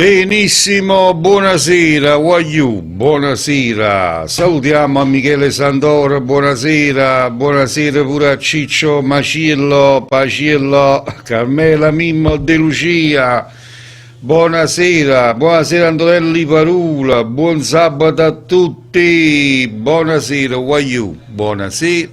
Benissimo, buonasera, buonasera, salutiamo a Michele Santoro, buonasera pure a Ciccio Macillo, Pacillo, Carmela Mimmo De Lucia, buonasera Antonelli Parula, buon sabato a tutti, buonasera, buonasera.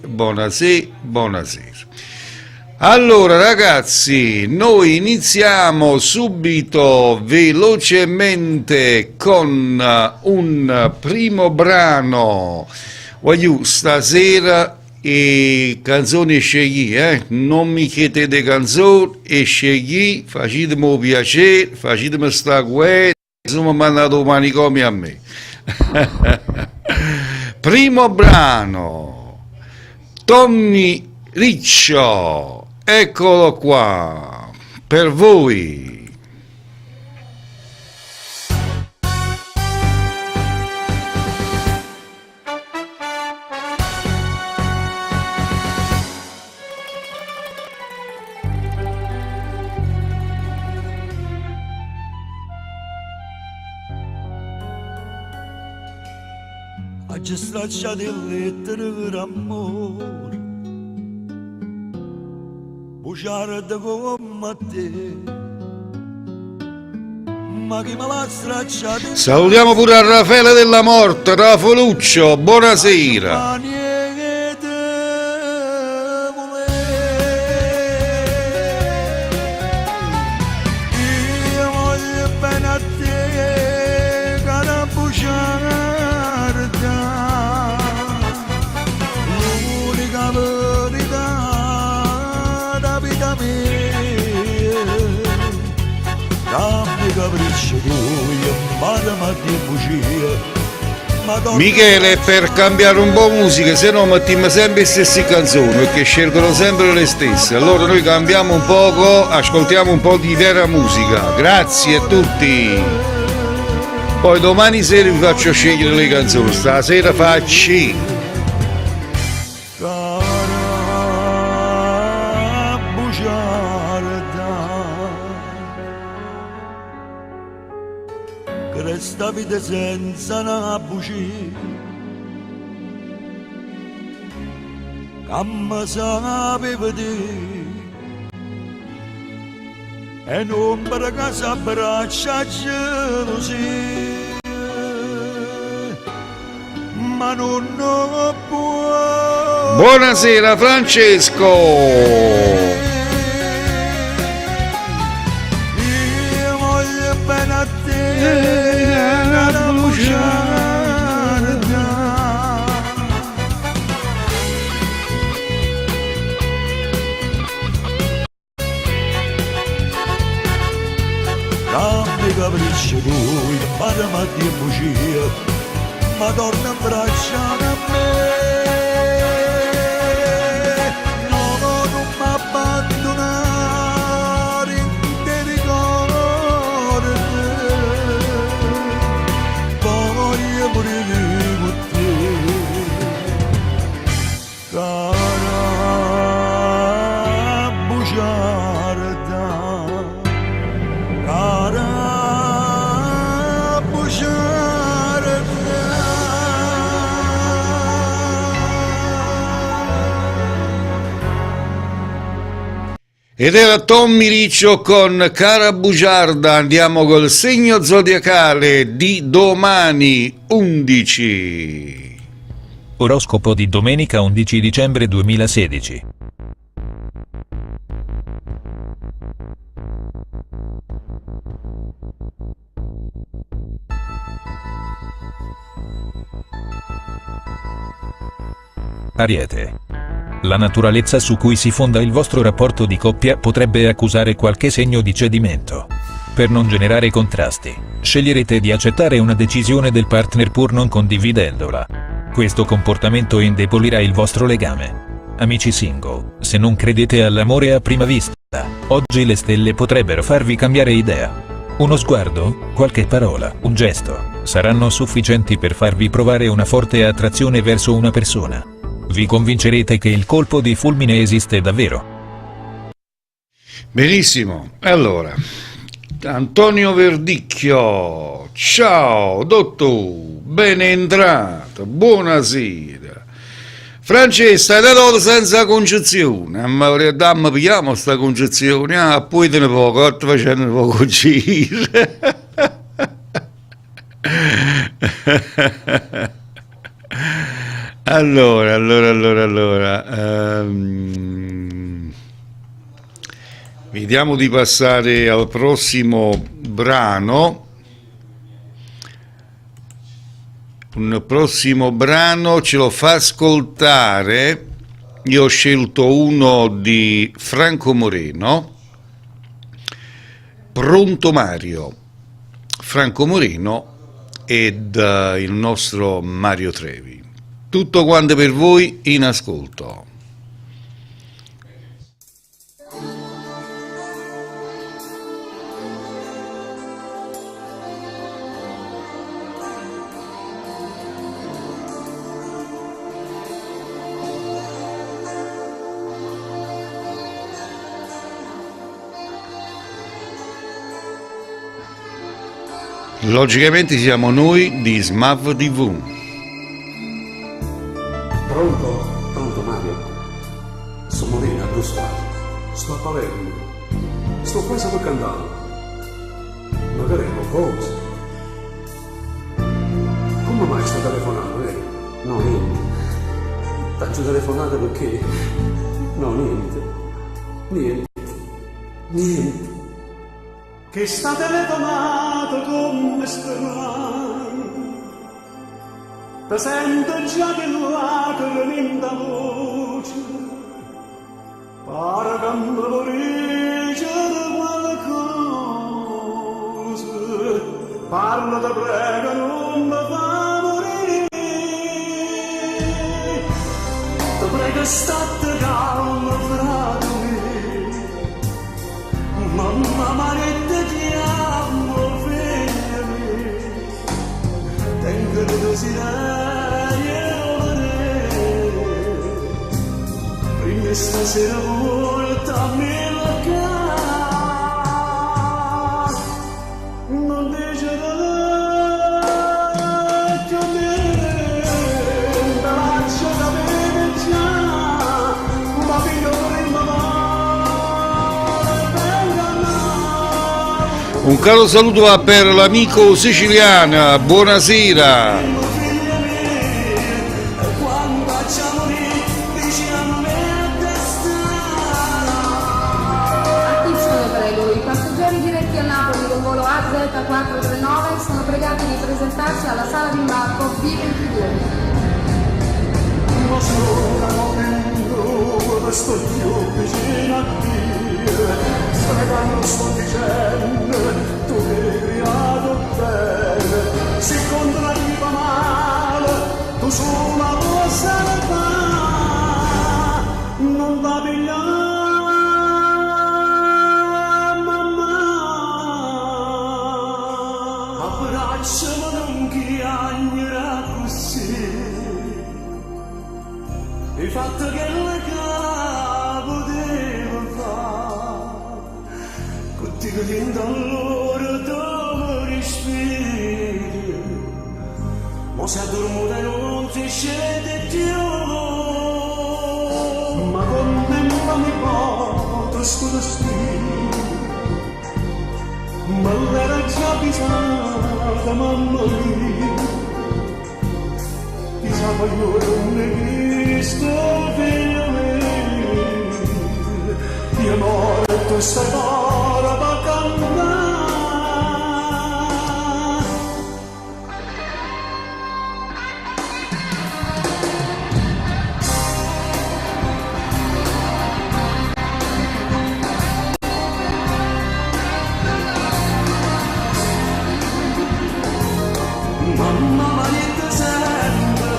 Allora ragazzi, noi iniziamo subito velocemente con un primo brano. Stasera canzoni scegli, non mi chiedete canzoni e scegli, facetemi piacere, facetemi sta guerra, insomma mandate manicomio a me. Primo brano, Tommy Riccio. Eccolo qua, per voi. Oggi stracciate lettere per amore, bugiarda come te, ma chi me l'ha stracciata? Salutiamo pure a Raffaele della Morte, Rafoluccio, buonasera. Io voglio bene a te, cara bugiarda, l'unica verità. Michele, per cambiare un po' musica, se no mettiamo sempre le stesse canzoni, perché scelgono sempre le stesse. Allora noi cambiamo un poco, ascoltiamo un po' di vera musica. Grazie a tutti. Poi domani sera vi faccio scegliere le canzoni, stasera facci. Questa vita senza una bugia, come sapeva te, e non per caso abbraccia gelosia, ma non può. Buonasera Francesco. Capriccio lui, parla di bugia, ma torna a braccia a me. No, non mi abbandonare, ti ricordo, voglio morire con te, cara bugiarda, cara. Ed era Tommy Riccio con Cara Bugiarda. Andiamo col segno zodiacale di domani 11. Oroscopo di domenica 11 dicembre 2016. Ariete. La naturalezza su cui si fonda il vostro rapporto di coppia potrebbe accusare qualche segno di cedimento. Per non generare contrasti, sceglierete di accettare una decisione del partner pur non condividendola. Questo comportamento indebolirà il vostro legame. Amici single, se non credete all'amore a prima vista, oggi le stelle potrebbero farvi cambiare idea. Uno sguardo, qualche parola, un gesto, saranno sufficienti per farvi provare una forte attrazione verso una persona. Vi convincerete che il colpo di fulmine esiste davvero. Benissimo, allora, Antonio Verdicchio, ciao dottor, ben entrato, buonasera. Francesca, hai dato senza concezione, ma dammi pigliamo sta concezione, poi te ne poco, ti facendo un poco giro. Allora, vediamo di passare al prossimo brano. Un prossimo brano ce lo fa ascoltare. Io ho scelto uno di Franco Moreno, Pronto Mario. Franco Moreno ed il nostro Mario Trevi. Tutto quanto per voi in ascolto. Logicamente siamo noi di Smav TV. Pronto Mario. Sono Morena, dove sto? Sto a Palermo. Sto quasi per cantare. Magari qualcosa. Come mai sto telefonando, eh? No, niente. T'ho telefonato perché... No, niente. Che sta telefonato come stai? Ti sento già che lacrime in da voce, pare che mi vorisce di qualcosa, parla ti prego non mi fa morire, ti prego state calmo frate me, mamma Marietta ti amo figlia mia, tengo il desiderio prima stasera voltami la casa, non dice che te lascio da bere già, ma fino prima Un caro saluto va per l'amico siciliana, buonasera. AZ439 sono pregati di presentarsi alla sala di imbarco B22. Ma sono morendo, sto più vicino a Dio, non sto dicendo, tu mi hai creato bene, se contro la viva male, tu sulla tua sanità, non va pigliare. Abbracciami non chiagnere così, hai fatto che la capo devo fare, con te che dentro allora dove respiri, ma se addormuta e non si scende più, ma con me mi porto sto destino. Ma l'era già pisata, mamma mia, pisava io non ne visto figlio mio, io morto sta ora va cantare. Mamma Marietta sempre,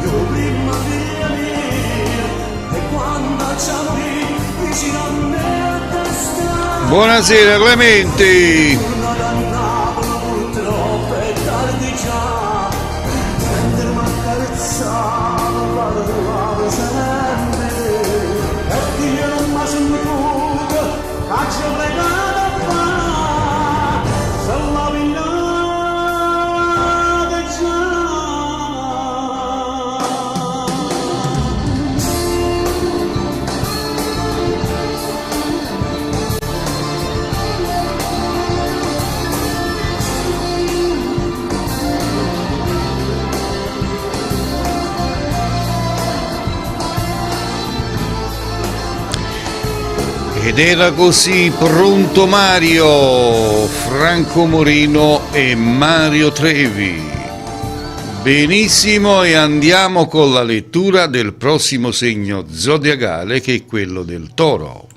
io prima figlia mia, e quando ci morì vicino a me a testa. Buonasera Clementi. Tornata a Napoli purtroppo è tardi già, prendermi a carezzare, parlare sempre, e Dio non mi ha sentito, che ci ho pregato a fare, Ed era così Pronto Mario, Franco Moreno e Mario Trevi. Benissimo, e andiamo con la lettura del prossimo segno zodiacale, che è quello del Toro.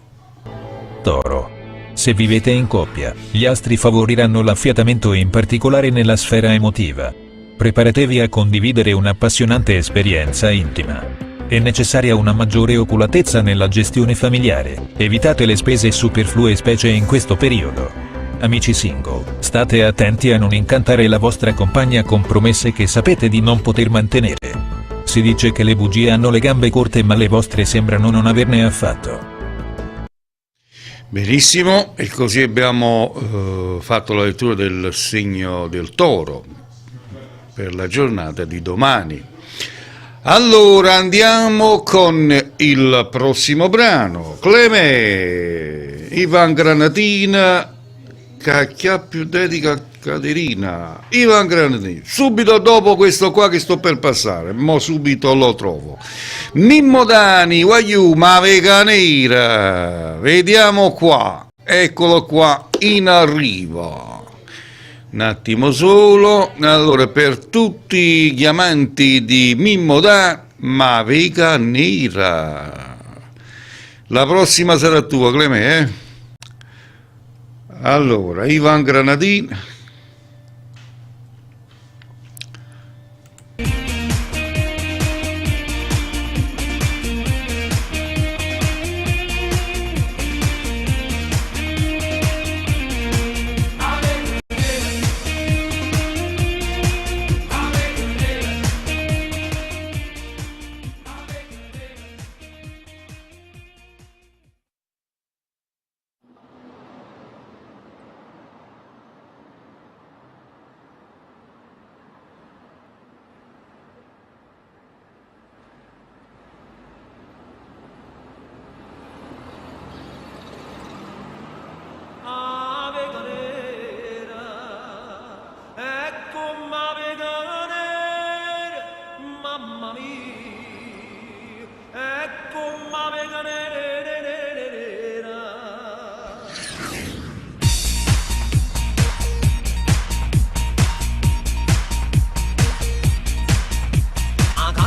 Toro. Se vivete in coppia, gli astri favoriranno l'affiatamento, in particolare nella sfera emotiva. Preparatevi a condividere un'appassionante esperienza intima. È necessaria una maggiore oculatezza nella gestione familiare. Evitate le spese superflue, specie in questo periodo. Amici single, state attenti a non incantare la vostra compagna con promesse che sapete di non poter mantenere. Si dice che le bugie hanno le gambe corte, ma le vostre sembrano non averne affatto. Benissimo, e così abbiamo fatto la lettura del segno del Toro per la giornata di domani. Allora andiamo con il prossimo brano. Clemè, Ivan Granatina, cacchia più dedica Caterina. Ivan Granatina, subito dopo questo qua che sto per passare, mo subito lo trovo. Mimmo Dani, Guaiù, ma vega nera, vediamo qua, eccolo qua in arrivo. Un attimo solo. Allora, per tutti gli amanti di Mimmo Dani, ma vega nera. La prossima sarà tua, Clemè, Allora, Ivan Granatina.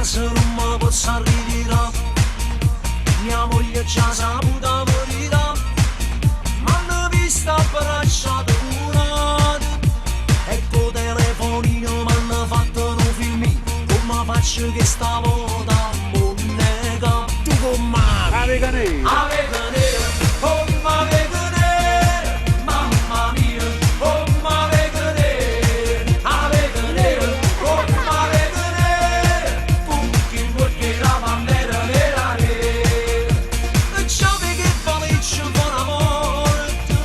Se non mi posso arrivare, mia moglie ci ha saputo morire, ma hanno visto abbracciato una, e col telefonino mi hanno fatto un film, come faccio che stavolta non nega. Tu come aveva nera, come aveva nera, mamma mia, come aveva nera, aveva nera, come aveva nera, pucchi perché la bandera nera nera. E ciao che valiccio con la morte,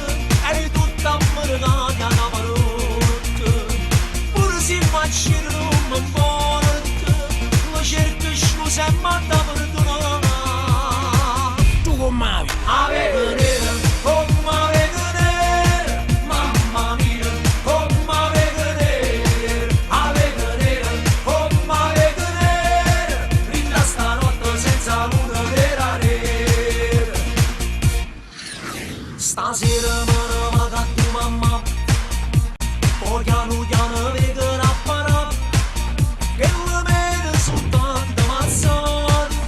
e tutta ammargata da parotte, pure si immagina non mi morte, la cerca scusa e manda perdonare. Tu come aveva nera, come aveva nera, mamma mia, come aveva nera, aveva nera, come aveva nera, rinda stanotte senza luna nera nera. Stasera me ne vado a tua mamma, poi piano piano vedo una parata, che le mene soltanto ammazzate.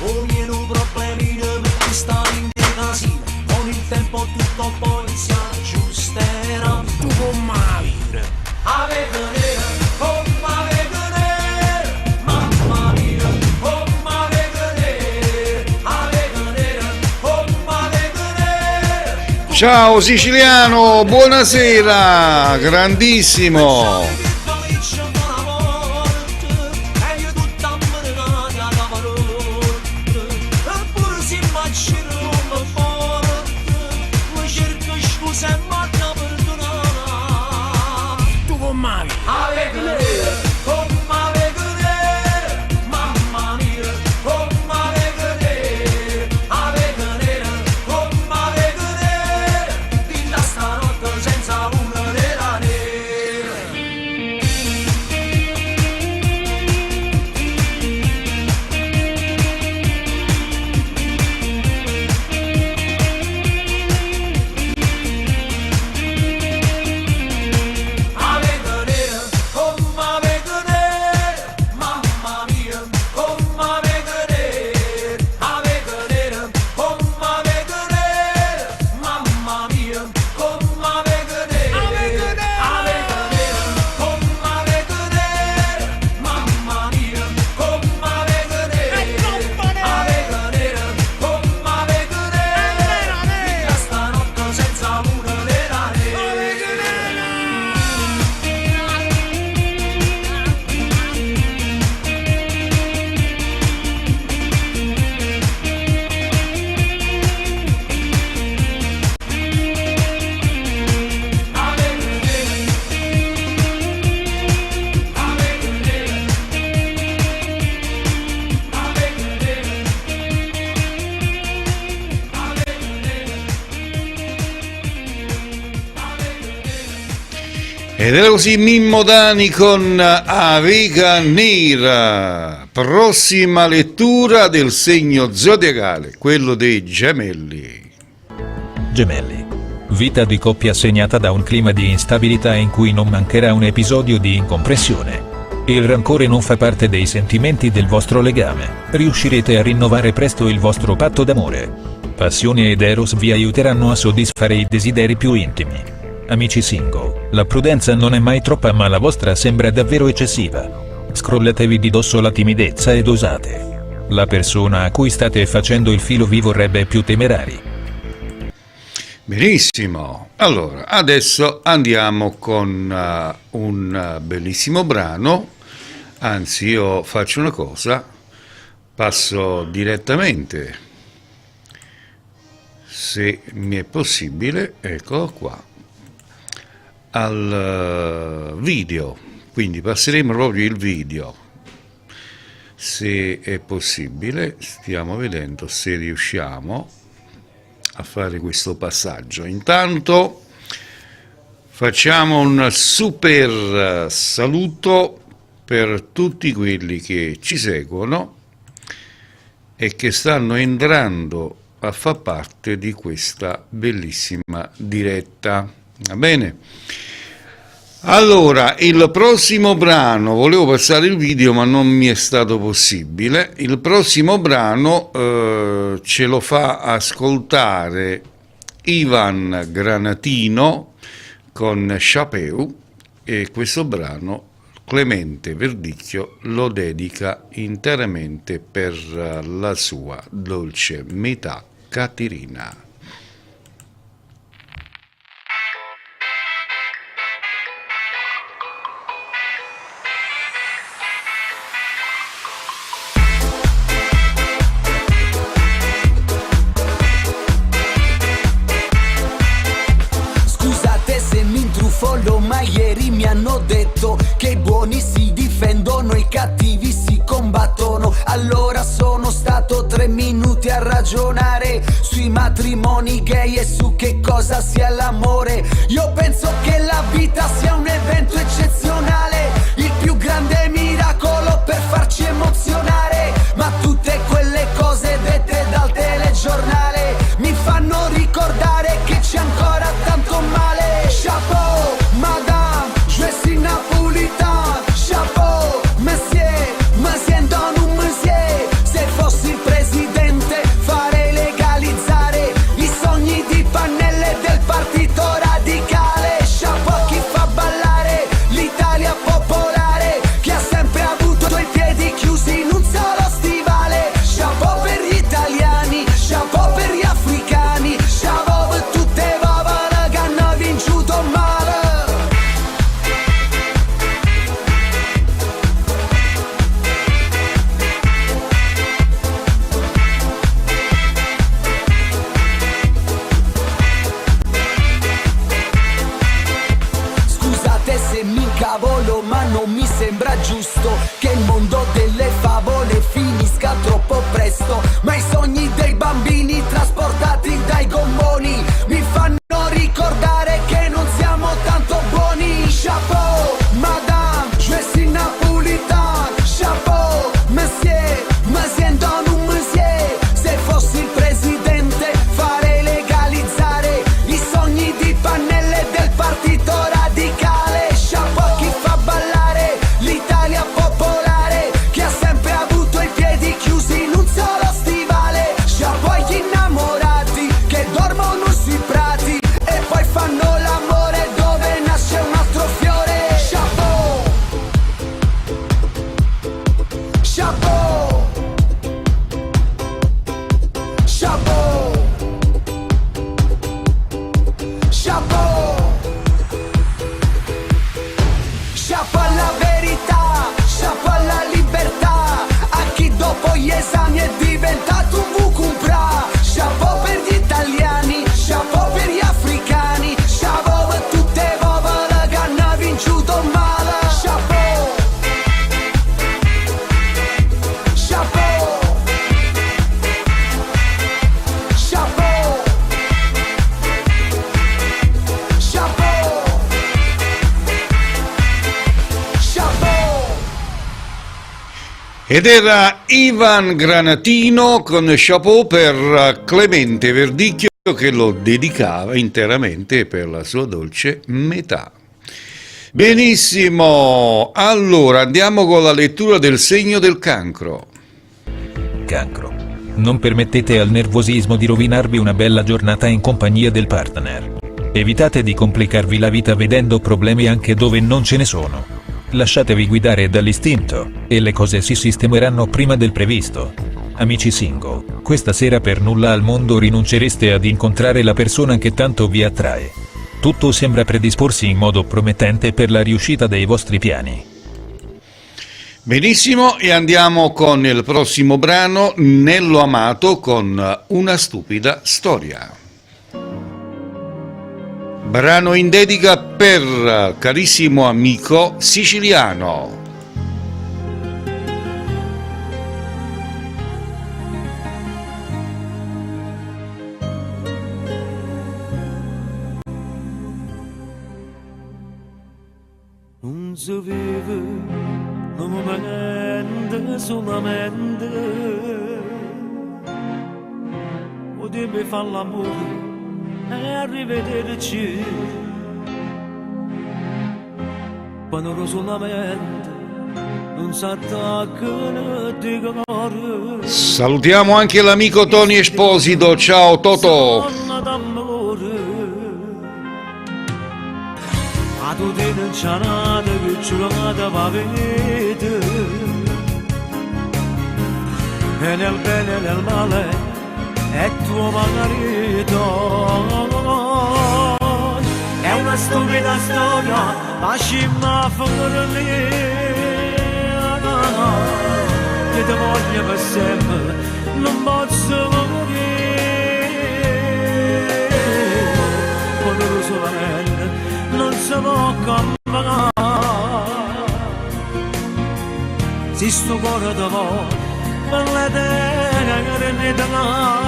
Ognuno problemino perché sta in casino, con il tempo tutto poi si aggiusterà. Tu come aveva nera, come aveva nera, mamma mia, come aveva nera, come aveva nera. Ciao siciliano, buonasera, grandissimo. Ed era così Mimmo Dani con Avica Nera. Prossima lettura del segno zodiacale, quello dei Gemelli. Gemelli. Vita di coppia segnata da un clima di instabilità in cui non mancherà un episodio di incomprensione. Il rancore non fa parte dei sentimenti del vostro legame. Riuscirete a rinnovare presto il vostro patto d'amore. Passione ed eros vi aiuteranno a soddisfare i desideri più intimi. Amici single, la prudenza non è mai troppa, ma la vostra sembra davvero eccessiva. Scrollatevi di dosso la timidezza ed osate. La persona a cui state facendo il filo vi vorrebbe più temerari. Benissimo, allora adesso andiamo con un bellissimo brano. Anzi, io faccio una cosa, passo direttamente, se mi è possibile, eccolo qua, al video, quindi passeremo proprio il video, se è possibile. Stiamo vedendo se riusciamo a fare questo passaggio. Intanto facciamo un super saluto per tutti quelli che ci seguono e che stanno entrando a far parte di questa bellissima diretta. Va bene? Allora, il prossimo brano, volevo passare il video ma non mi è stato possibile. Il prossimo brano ce lo fa ascoltare Ivan Granatino con Chapeau, e questo brano Clemente Verdicchio lo dedica interamente per la sua dolce metà Caterina. Ma ieri mi hanno detto che i buoni si difendono e i cattivi si combattono. Allora sono stato 3 minuti a ragionare sui matrimoni gay e su che cosa sia l'amore. Io penso che la vita sia un evento eccezionale, il più grande miracolo per farci emozionare. Ma tutte quelle cose dette dal telegiornale mi fanno ricordare che c'è ancora tanto male. Chapeau, madame, je suis napolitain. Chapeau, monsieur, monsieur dans un monsieur. Se fossi il presidente farei legalizzare i sogni di Pannelle del partito radicale. Chapeau chi fa ballare l'Italia popolare, che ha sempre avuto i piedi chiusi in un solo stivale. Chapeau per gli italiani, chapeau per gli africani, chapeau per tutte babane che hanno vinciuto male. Scusate se mi incavolo, ma non mi sembra giusto che il mondo delle favole finisca troppo presto. Ma i sogni dei bambini trasportati dai gommoni mi fanno ricordare che non siamo tanto buoni. Chapeau, madame, je suis napolitain. Chapeau, monsieur, monsieur dans un monsieur. Se fossi il presidente farei legalizzare i sogni di Pannelle del partito radicale. Chapeau chi fa ballare l'Italia popolare, che ha Ed era Ivan Granatino con Chapeau per Clemente Verdicchio, che lo dedicava interamente per la sua dolce metà. Benissimo, allora andiamo con la lettura del segno del cancro. Cancro. Non permettete al nervosismo di rovinarvi una bella giornata in compagnia del partner. Evitate di complicarvi la vita vedendo problemi anche dove non ce ne sono. Lasciatevi guidare dall'istinto, e le cose si sistemeranno prima del previsto. Amici single, questa sera per nulla al mondo rinuncereste ad incontrare la persona che tanto vi attrae. Tutto sembra predisporsi in modo promettente per la riuscita dei vostri piani. Benissimo, e andiamo con il prossimo brano, Nello Amato con Una stupida storia. Brano in dedica per carissimo amico siciliano. Non si vive un momento solamente, potevi fare l'amore e arrivederci, quando solamente non si attaccano di cuore. Salutiamo anche l'amico Tony Esposito, ciao Totò. A tu ti incianata che giurata va vedere, e nel bene e nel male è tuo marito. È una stupida storia, ma scimma fuori che ti voglio per sempre, non posso morire. Quando lo solamente non si può cambiare, se sto cuore ti vuole per le eternità.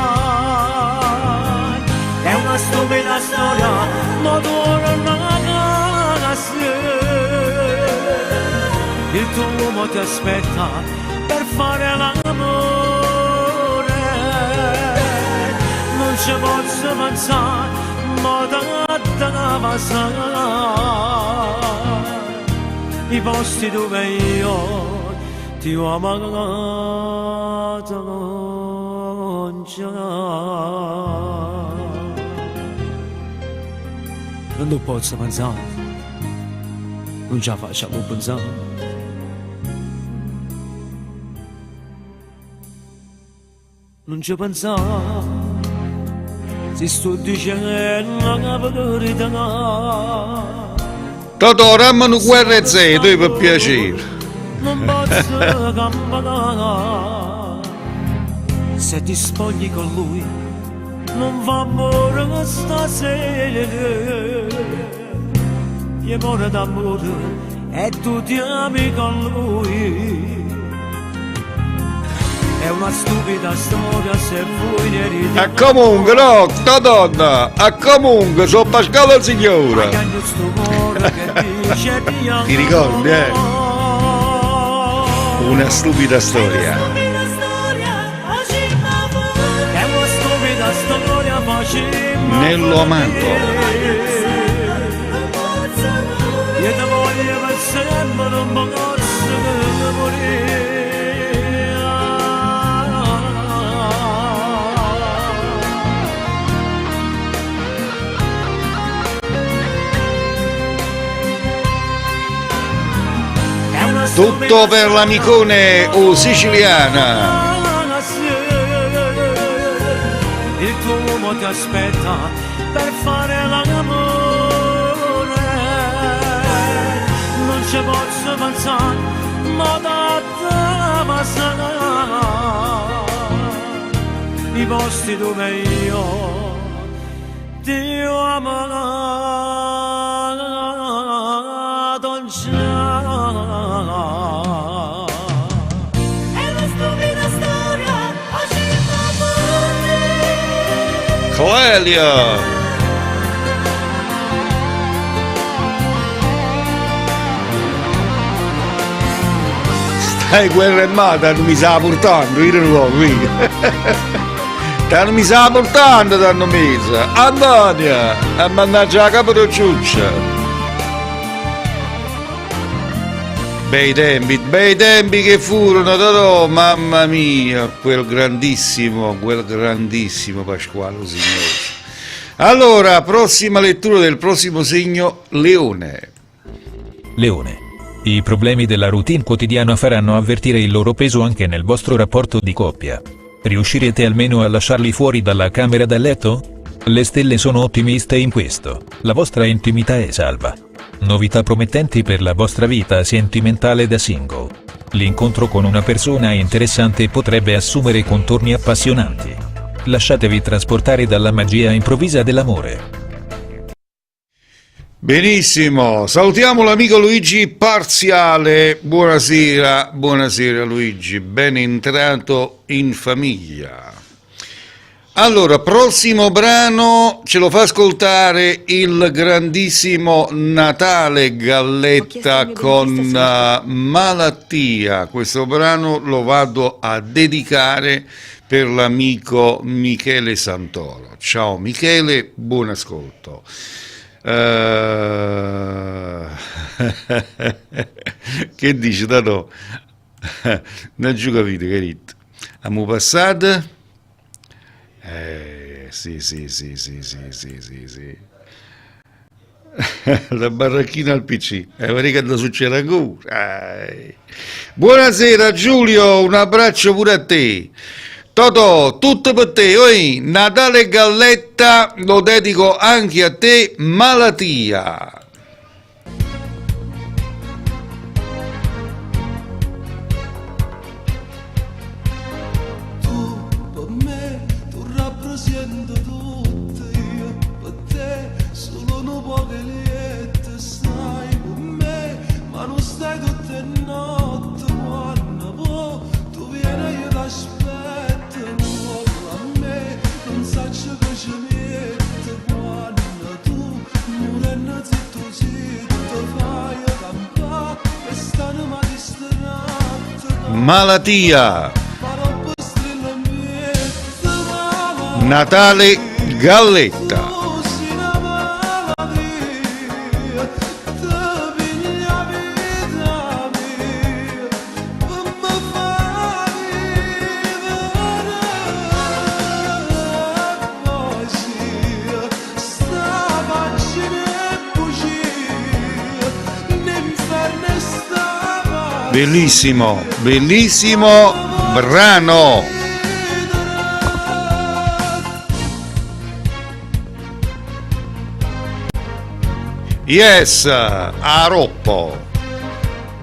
È una stupida storia, ma torna a casa. Il tuo uomo ti aspetta per fare l'amore. Non ci posso pensare, ma da passare i posti dove io ti ho amato non c'è. Non posso pensare, non ce la facciamo pensare. Non ci pensare, se sto dicendo la verità. Totò, rammano guerra e zero, per piacere. Non posso cambiare, se ti spogli con lui non va amore stasera. Gli muore d'amore e tu ti ami con lui. È una stupida storia se vuoi ne ridere. A comunque, no, sta donna, a comunque, sono Pascale il Signore. Ti ricordi, Una stupida storia. È una stupida storia facendo Nello Amato. Io ti voglio per sempre, non posso morire. Tutto per l'amicone o siciliana. Il tuo uomo ti aspetta per fare l'amore. Non ci posso pensare, ma da te passare i posti dove io ti ho amato non c'è. Clelia! Quella è mata, non mi sta portando, io non qui. Non mi sta portando, t'hanno messa. Antonia, a mannaggia la capocciuccia. Bei tempi che furono, Totò, mamma mia, quel grandissimo Pasquale Signosi. Allora, prossima lettura del prossimo segno, Leone. Leone. I problemi della routine quotidiana faranno avvertire il loro peso anche nel vostro rapporto di coppia. Riuscirete almeno a lasciarli fuori dalla camera da letto? Le stelle sono ottimiste in questo. La vostra intimità è salva. Novità promettenti per la vostra vita sentimentale da single. L'incontro con una persona interessante potrebbe assumere contorni appassionanti. Lasciatevi trasportare dalla magia improvvisa dell'amore. Benissimo, salutiamo l'amico Luigi Parziale. Buonasera Luigi, ben entrato in famiglia. Allora, prossimo brano ce lo fa ascoltare il grandissimo Natale Galletta con Malattia. Questo brano lo vado a dedicare per l'amico Michele Santoro. Ciao Michele, buon ascolto. Che dici, Tato? Non ci capite, carito? Abbiamo passato? Sì. La barracchina al PC, che da succede ancora. Buonasera Giulio, un abbraccio pure a te. Totò, tutto per te, oi, Natale Galletta lo dedico anche a te, Malattia. Malattia. Natale Galletta. Bellissimo, bellissimo brano. Yes, a Roppo.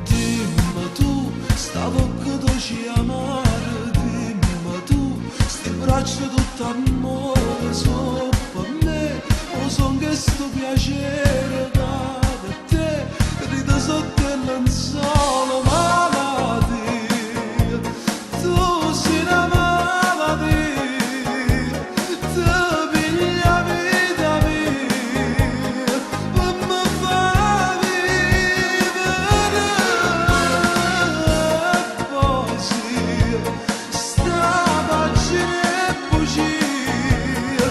Dimmi tu, sta bocca dolce amare, dimmi tu, sti braccia tutto amore, so per me, o son che sto piacere da te, rida sotto il lenzuolo, malattia, tu sei una malattia, tu piglia vita mia, per me fa vivere, poi sì, sta pagina e bugia,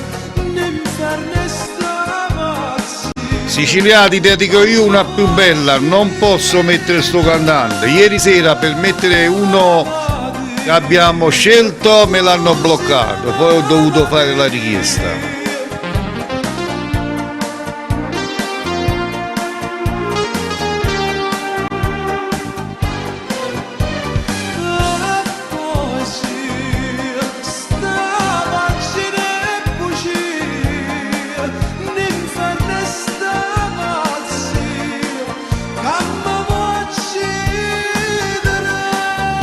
l'inferno e sta pazzia. Siciliani, ti dedico io una più bella, non posso mettere sto cantante. Ieri sera per mettere uno che abbiamo scelto me l'hanno bloccato, poi ho dovuto fare la richiesta.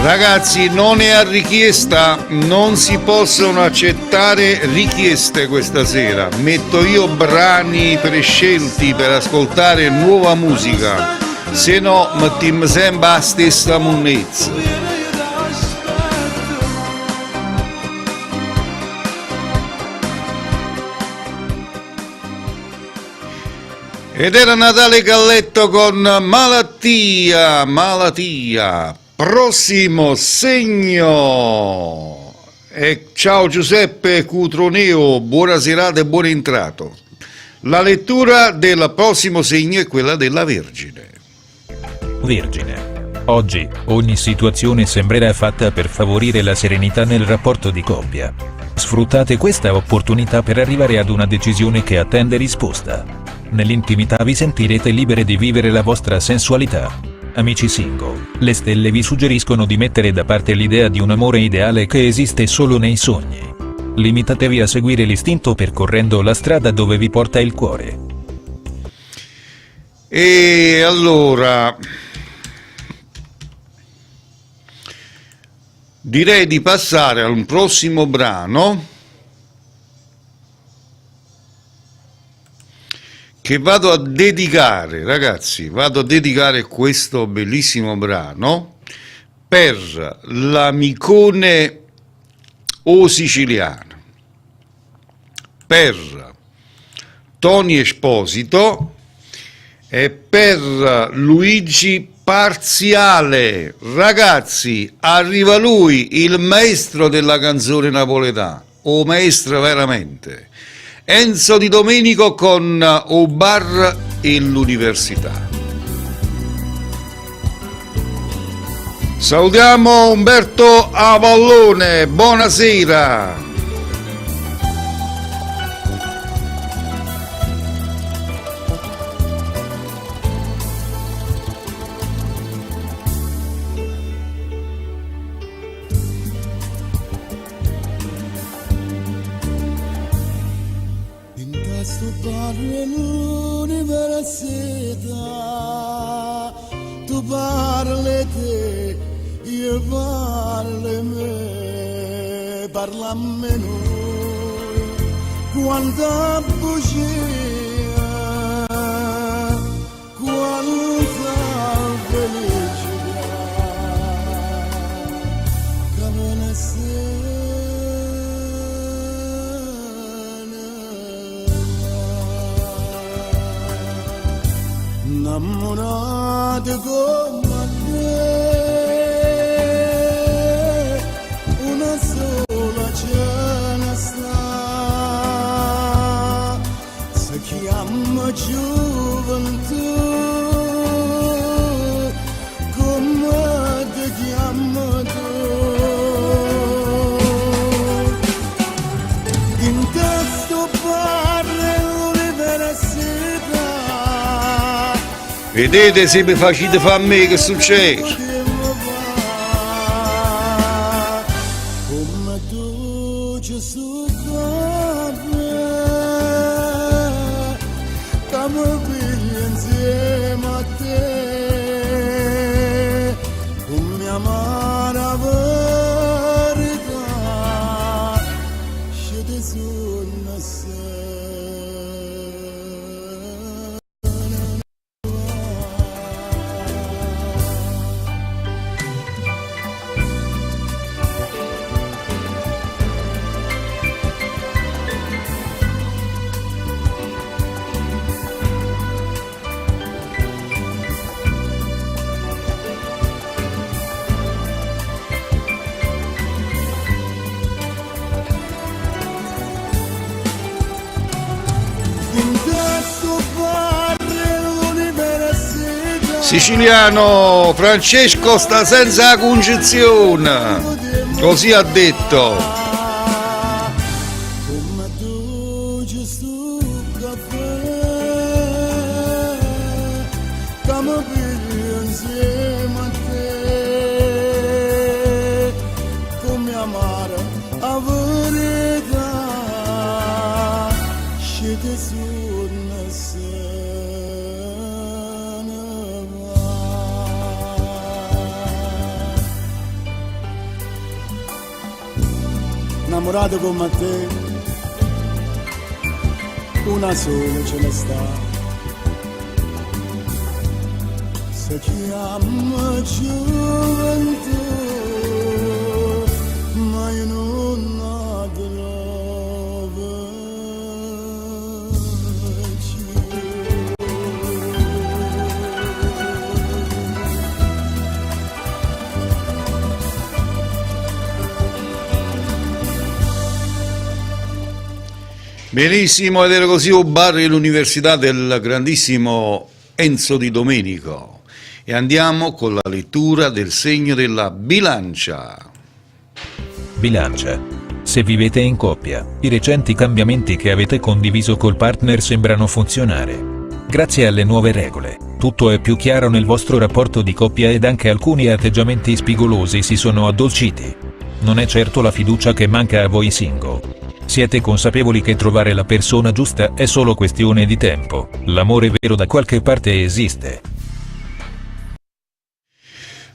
Ragazzi, non è a richiesta, non si possono accettare richieste questa sera. Metto io brani prescelti per ascoltare nuova musica, se no mettiamo sempre la stessa monnezza. Ed era Natale Galletto con Malattia, Malattia. Prossimo segno. E ciao Giuseppe Cutroneo, buona serata e buon entrato. La lettura del prossimo segno è quella della Vergine. Vergine. Oggi, ogni situazione sembrerà fatta per favorire la serenità nel rapporto di coppia. Sfruttate questa opportunità per arrivare ad una decisione che attende risposta. Nell'intimità vi sentirete libere di vivere la vostra sensualità. Amici single, le stelle vi suggeriscono di mettere da parte l'idea di un amore ideale che esiste solo nei sogni. Limitatevi a seguire l'istinto percorrendo la strada dove vi porta il cuore. E allora direi di passare a un prossimo brano che vado a dedicare, ragazzi, vado a dedicare questo bellissimo brano per l'amicone o siciliano, per Tony Esposito e per Luigi Parziale. Ragazzi, arriva lui, il maestro della canzone napoletana, o maestro veramente, Enzo Di Domenico con O Bar e l'Università. Salutiamo Umberto Avallone, buonasera. Tu parli te, io parli me, parla a me noi, quanta bugia, quanta felicità, che me ne innamorate come te, una sola ce ne sta, si chiama gioventù, come ti chiama tu, in testo parla l'università. Vedete se mi facete fa a me che succede? Come tu ci come pigli insieme a te, come amara verità, scende su una Siciliano, Francesco sta senza congiunzione, così ha detto. come tu ci sto caffè, come pigli insieme a te, come amare a verità, scende su una innamorato come te, una sola ce ne sta, si chiama gioventù, ma io non la trovo più. Benissimo, ed era così un bar all'università del grandissimo Enzo Di Domenico. E andiamo con la lettura del segno della bilancia. Bilancia. Se vivete in coppia, i recenti cambiamenti che avete condiviso col partner sembrano funzionare. Grazie alle nuove regole, tutto è più chiaro nel vostro rapporto di coppia ed anche alcuni atteggiamenti spigolosi si sono addolciti. Non è certo la fiducia che manca a voi single. Siete consapevoli che trovare la persona giusta è solo questione di tempo. L'amore vero da qualche parte esiste.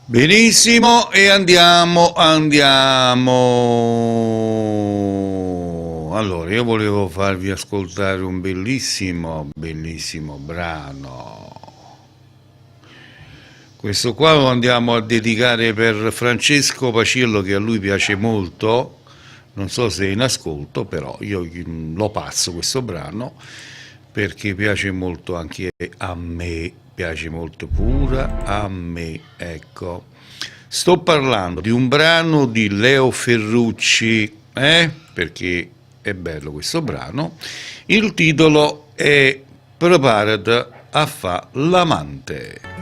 Benissimo, e andiamo. Allora, io volevo farvi ascoltare un bellissimo brano. Questo qua lo andiamo a dedicare per Francesco Paciello, che a lui piace molto. Non so se è in ascolto, però io lo passo questo brano perché piace molto anche a me, piace molto pure a me, ecco. Sto parlando di un brano di Leo Ferrucci, perché è bello questo brano. Il titolo è Preparati a fa l'amante.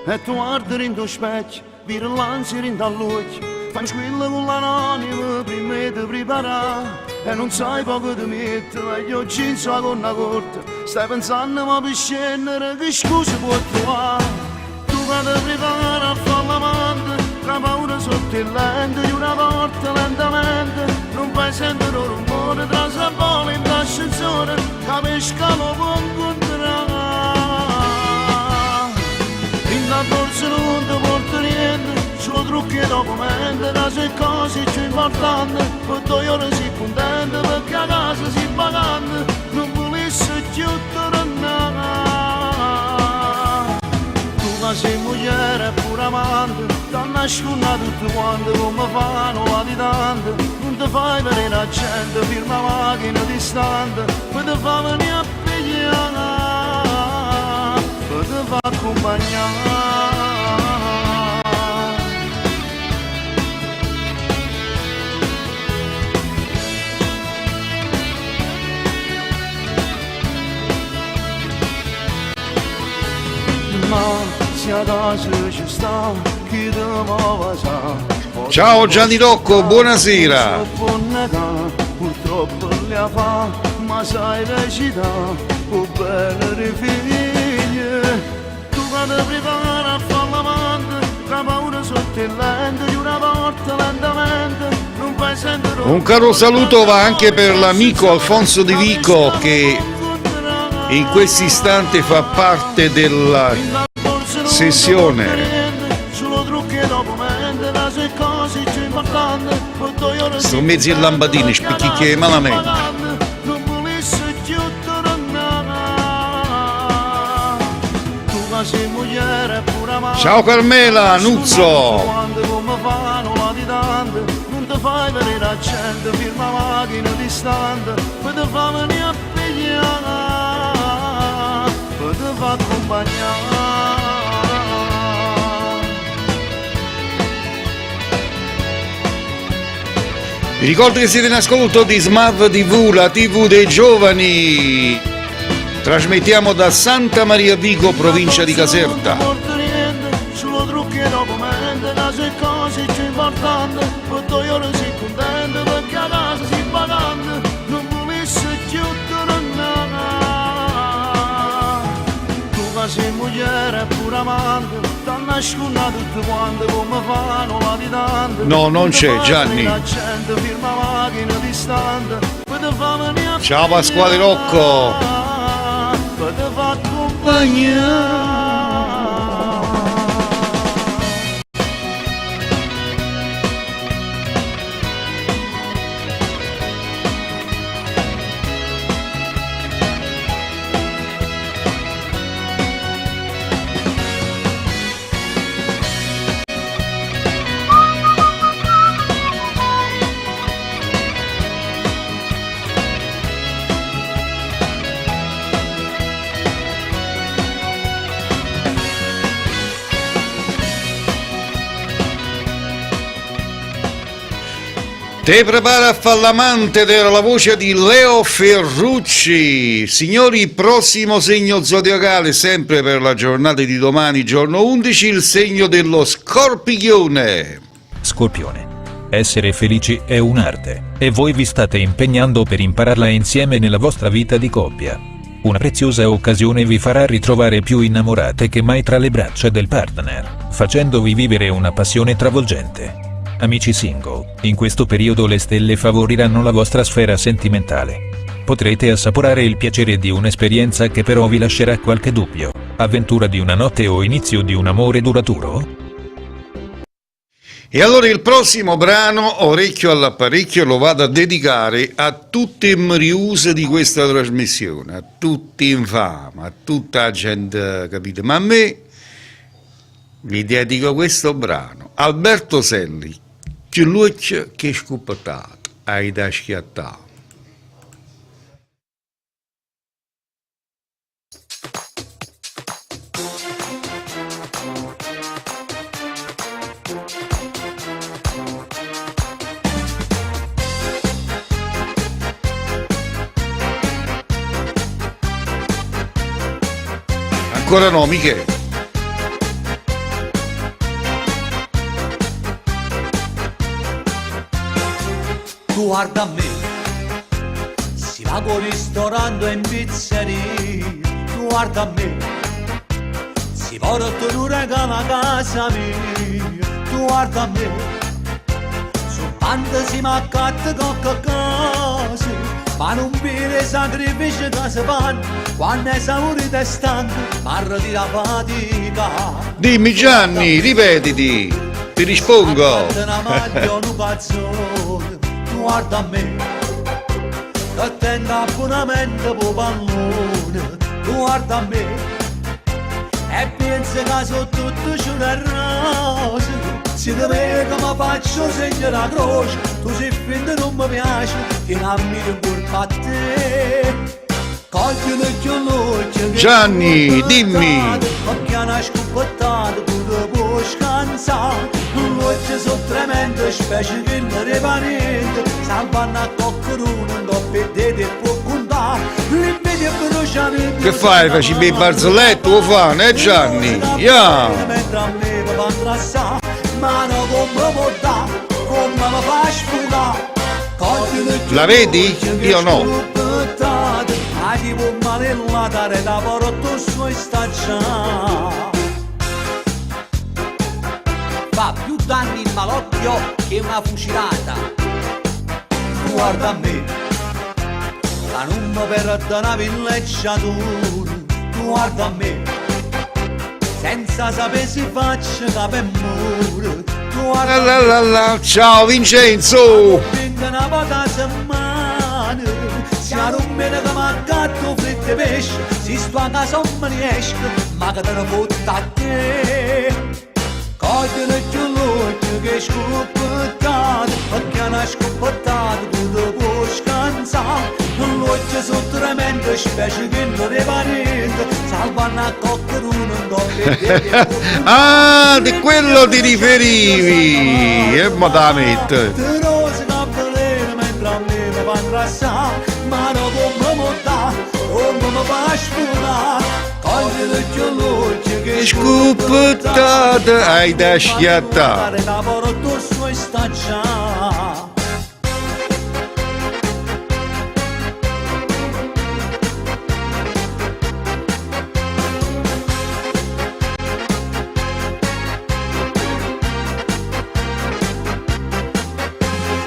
E tu guardi in tuo specchio, vi rilanci in dall'occhio, fai squilla con l'anima, prima di preparare, e non sai poco di mettere, io ci so con una corta, stai pensando ma per scendere, che scusa può trovare, tu quando prepari a fare l'amante, la paura sotto il lente, di una porta lentamente, non fai sentire un rumore, tra sapone in l'ascensore, capisci che lo può incontrare. La forza non ti porta niente, solo trucchi e documenti, da se cose più importanti, poi 2 ore si contenti, perché a casa si pagando, non volesse più tornare. Tu che sei moglie e pure amante, ti nasconda tutti quanti, come fanno latitanti, non ti fai vedere la gente, firma macchina distante, poi ti fa venire a pigliare. Te va accompagnare. Ma se a casa ci sta, chi te va sa. Ciao Gianni Rocco, buonasera. Purtroppo le fa, ma sai recitare, o bene figlie. Tu quando prepari a fare l'amante, la paura sotto il lente, di una porta lentamente, non fai sentire. Un caro saluto va anche per l'amico Alfonso Di Vico, che in questo istante fa parte della sessione. Sto mezzo in lampadine, spicchicchie malamente. Ciao Carmela, Nuzzo. Non ti fai vedere la gente, firma macchina distante, poi ti fa venire a pigliare, poi ti fa accompagnare. Vi ricordo che siete in ascolto di Smav TV, la TV dei giovani. Trasmettiamo da Santa Maria Vico, provincia di Caserta. Solo trucchi e documenti, da se cose più importanti, poi 2 ore si contenti, perché a casa si pagando, non volesse più tornare. Tu che sei moglie e pure amante, ti nasconda tutti quanti, come fanno latitanti. No, non c'è Gianni. Ciao Pasquale Rocco. Te va accompagnare. Te prepara a fallamante era la voce di Leo Ferrucci. Signori, prossimo segno zodiacale, sempre per la giornata di domani, giorno 11, il segno dello Scorpione. Scorpione. Essere felici è un'arte, e voi vi state impegnando per impararla insieme nella vostra vita di coppia. Una preziosa occasione vi farà ritrovare più innamorate che mai tra le braccia del partner, facendovi vivere una passione travolgente. Amici single, in questo periodo le stelle favoriranno la vostra sfera sentimentale. Potrete assaporare il piacere di un'esperienza che però vi lascerà qualche dubbio. Avventura di una notte o inizio di un amore duraturo? E allora il prossimo brano, orecchio all'apparecchio, lo vado a dedicare a tutte le mariuse di questa trasmissione, a tutti infami, a tutta la gente, capite? Ma a me vi dedico questo brano. Alberto Selli, che luccia che scuppatato, hai da schiattare. Ancora no, Michele. Tu guarda a me, si va con ristorante e in pizzeria. Tu guarda a me, si porta un regalo a casa mia. Tu guarda a me, sul bando si maccatta con casa, ma non bere sacrifici che si fanno quando è esaurito e stanco, parla di la fatica. Dimmi Gianni, ripetiti, ti rispongo. Una maglia o un calzone, tu guarda a me, che tengo abbonamento per pallone. Tu guarda a me, e pensa che sono tutto c'è una rosa. Se te vedo che mi faccio segno la croce, tu sei finta non mi piace, ti ammiro in colpa a te. Gianni, dimmi. Occhia una scoppettata, tu te puoi scansare. L'occhio sono tremendo, specie che non arriva niente. Salvano a coccheruno, un doppio e può contare. L'invidia bruciare. Che fai? Faci bei barzellette, lo fanno, Gianni? Mentre a me mi fa trassare, ma non come può dare, come mi fa sfugare. La vedi? Io no. Ma ti può malellata da porto suoi stacciare. Fa più danni il malocchio che una fucilata. Guarda a me, la non mi perde una villeggiatura. Guarda a me, senza sapere si faccia capo e muro. Ciao Vincenzo. Una volta a settimana, si arrummena che mancato fritto e pesce, si sta a casa non mi riesce, ma che te ne fotta a te. Cogliere più l'occhio che è scoppettato, perché una scoppettata tu te puoi scansare. L'occhio sono tremendo, specie che non arriva niente, salvano a coccheruno un doppio. Ah, di quello ti riferivi, e mo da mette. Ma non come montare, come mi fa sfurare. Cogliere più l'occhio che Scoppettata, hai da schiattare. da porto suoi stacciare.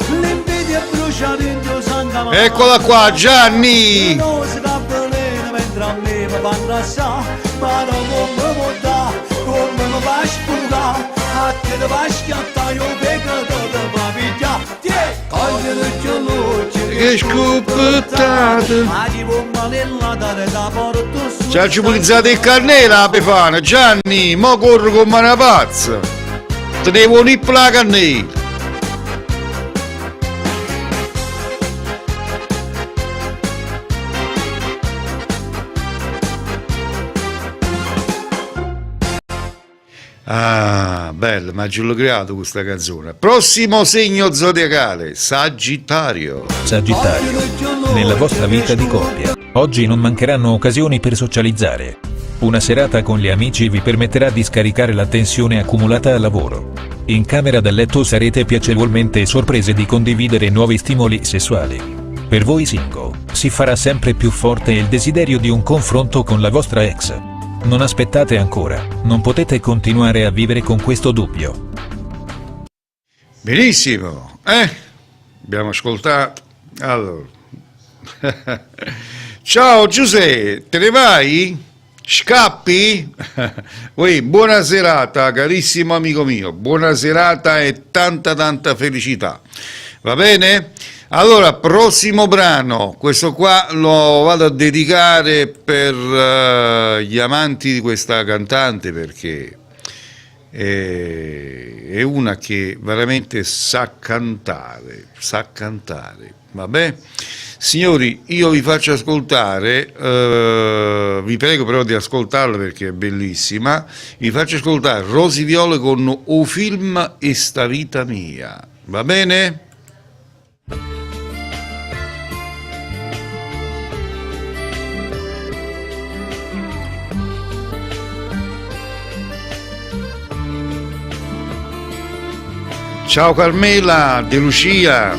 L'invidia brucia dentro sangue. Eccola qua, Gianni. Non si fa veleno mentre a me mi fa trassare, ma non come può dare, come mi fa sfugare. A te ti fa schiattare, io vedo che ti fa pigliare. Cogliere più l'occhio Che scoppettata. ma ti può malellata da porto su. Ci ha cipulizzate il carnera la Befana, Gianni, mo corro come una pazza. Te devo unire la cannella. Ah, bella, ma ce l'ho creato questa canzone. Prossimo segno zodiacale, Sagittario. Sagittario, nella vostra vita di coppia, oggi non mancheranno occasioni per socializzare. Una serata con gli amici vi permetterà di scaricare la tensione accumulata al lavoro. In camera da letto sarete piacevolmente sorprese di condividere nuovi stimoli sessuali. Per voi single, si farà sempre più forte il desiderio di un confronto con la vostra ex. Non aspettate ancora, non potete continuare a vivere con questo dubbio. Benissimo, abbiamo ascoltato. Allora. Ciao Giuseppe, te ne vai? Scappi? Uè, buona serata carissimo amico mio, buona serata e tanta felicità, va bene? Allora, prossimo brano, questo qua lo vado a dedicare per gli amanti di questa cantante, perché è una che veramente sa cantare, vabbè? Signori, io vi faccio ascoltare, vi prego però di ascoltarla perché è bellissima, vi faccio ascoltare Rosy Viola con O film e sta vita mia, va bene? Ciao Carmela, De Lucia.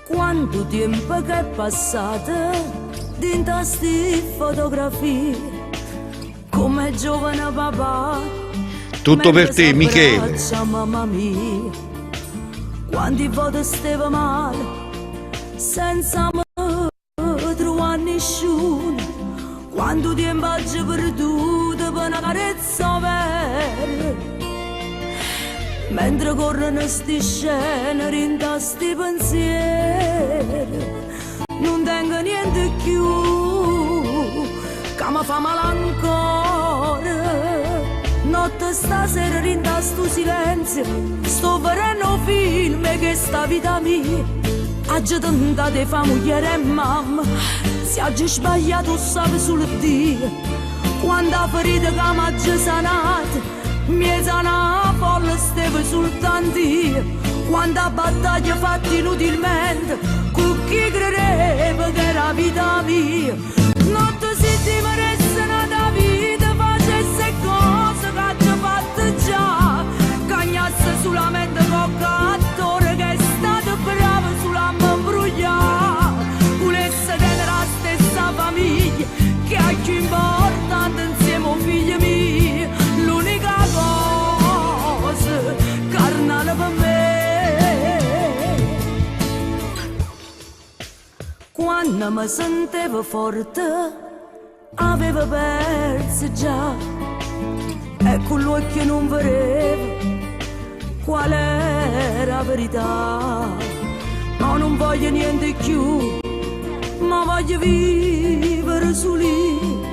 Quanto tempo che è passato dentro sti fotografie, come giovane papà. Tutto per te, Michele. Mamma mia, quanti volte stavo male, senza me trovare nessuno, quanto tempo ho perduto per una carezza vera. Mentre corrono sti scene, rinda sti pensieri, non tengo niente più, che mi fa male ancora. Notte stasera rinda sto silenzio, sto vedendo film che sta vita mia. Oggi tentate di fa moglie e mamma, se oggi sbagliato sape solo Dio. Quando ha ferito che mi ha sanato, mi sana folle steve soltanto io. Quando battaglie fatte inutilmente, con chi credeva che era vita mia. Notte si timoresse nata vita, facesse cose che ha già fatto già, cagnasse solamente con attore che è stato bravo sulla membrugliare. Volesse tenere la stessa famiglia, che è più importante insieme ai figli miei. L'unica cosa carnale per me. Quando mi sentivo forte, avevo perso già, e con l'occhio non vedevo qual era la verità. Ma non voglio niente più, ma voglio vivere su lì.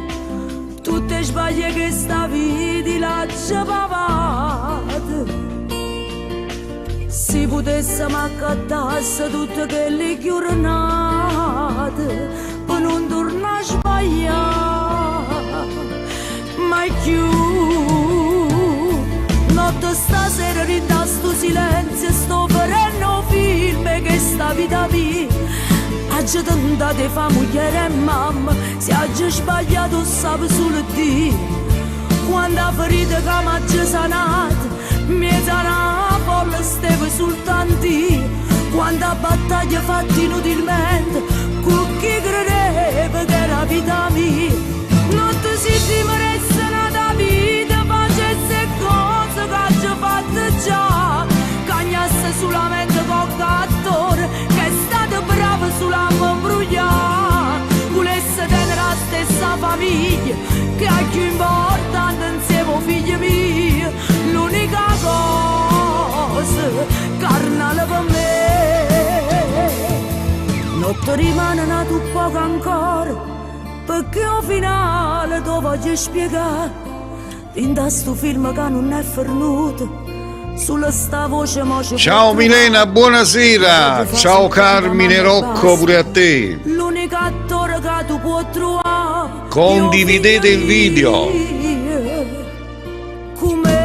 Tutte sbaglie che sta vita lascia pavate. Se potesse m'accattasse tutte quelle giornate, per non tornare a sbagliare mai più. Notte stasera rinda sto silenzio, sto vedendo film che sta vita mia. Oggi tentate di fa moglie e mamma, se oggi sbagliato sape solo Dio. Quando ha ferito che mi ha sanato, mi sana folle steve soltanto io. Quando ha battaglie fatte inutilmente, con chi credeva che era vita mia. Notte si timoresse nata vita, facesse cose che ha già fatto già, cagnasse solamente con attore che è stato bravo sulla membrugliare. Volesse tenere la stessa famiglia, che è più importante insieme ai figli miei. L'unica cosa carnale per me. Notte rimane nato poco ancora, perché al finale te voglio spiegare. In sto film che non è fermato, sulla sta voce Ciao Milena, buonasera. Ciao Carmine Rocco, pure a te. l'unico attore che tu puoi trovare. Condividete il video. Come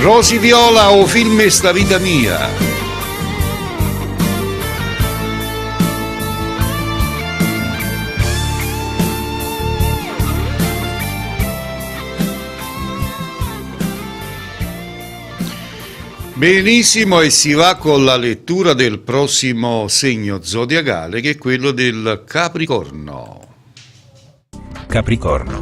Rosy Viola o film Sta vita mia. Benissimo, e si va con la lettura del prossimo segno zodiacale, che è quello del Capricorno. Capricorno.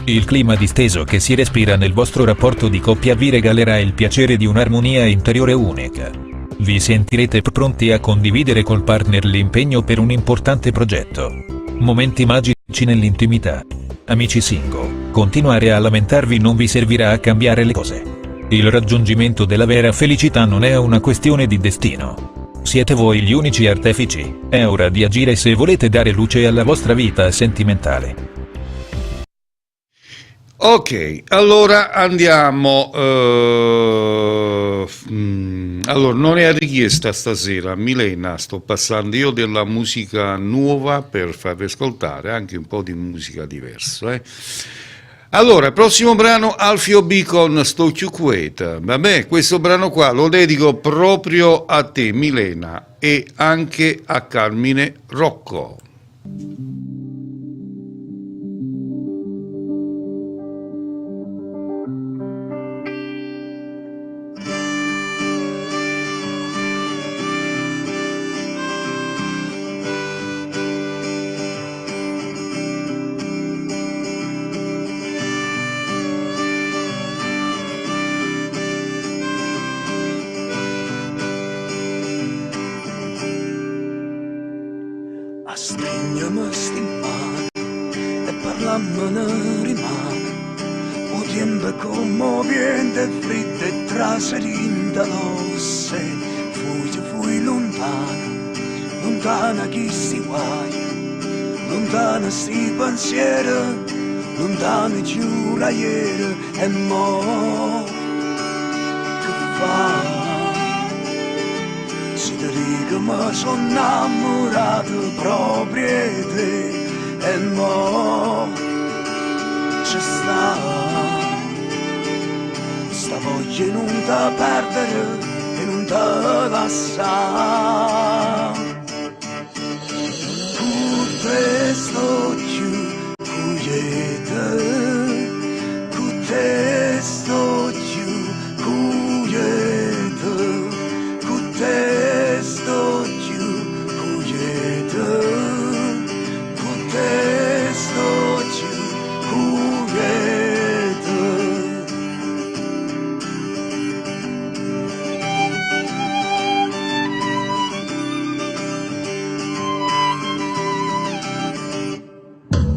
Il clima disteso che si respira nel vostro rapporto di coppia vi regalerà il piacere di un'armonia interiore unica. Vi sentirete pronti a condividere col partner l'impegno per un importante progetto. Momenti magici nell'intimità. Amici single, continuare a lamentarvi non vi servirà a cambiare le cose. Il raggiungimento della vera felicità non è una questione di destino. Siete voi gli unici artefici, è ora di agire se volete dare luce alla vostra vita sentimentale. Ok, allora andiamo. Allora, non è richiesta stasera, Milena, sto passando io della musica nuova per farvi ascoltare anche un po' di musica diversa. Allora, prossimo brano, Alfio B con Sto più queta. Vabbè, questo brano qua lo dedico proprio a te, Milena, e anche a Carmine Rocco. Stringiamo sti mani e parlammo rimane. O tempo commovente, freddo e traserinda l'osse. Fui lontano, lontana chi si guai, lontana sti pensieri, lontano giura ieri e mo' che fa? Si dice mi sono innamorato proprio di te e mo' c'è sta voglia non da perdere e non da lasciare. Con te sto giù, con te sto giù, con te sto giù, con te sto giù,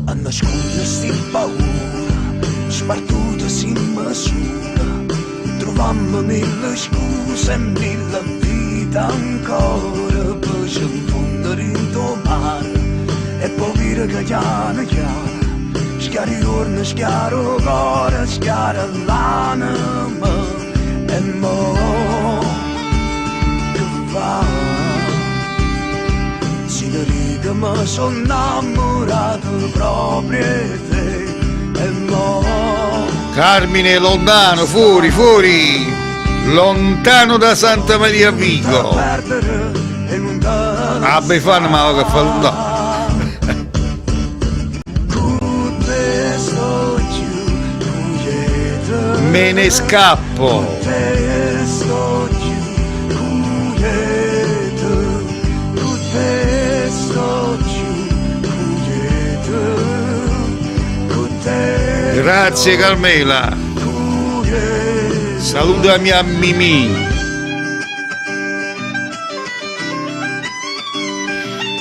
a nascondersi paura, spartuta si misura, trovammo mille scuse e mille vita ancora, poi ci infondere in tuo mare e poi dire che chiaro chiaro, schiari giorno, schiaro cuore, schiara l'anima e mo' che fa? Si dice mi sono innamorato proprio di te e mo' Carmine, lontano, fuori, fuori, lontano da Santa Maria Vigo. A Befana ma che fa lontano. Me ne scappo. Grazie Carmela. Salutami a Mimì.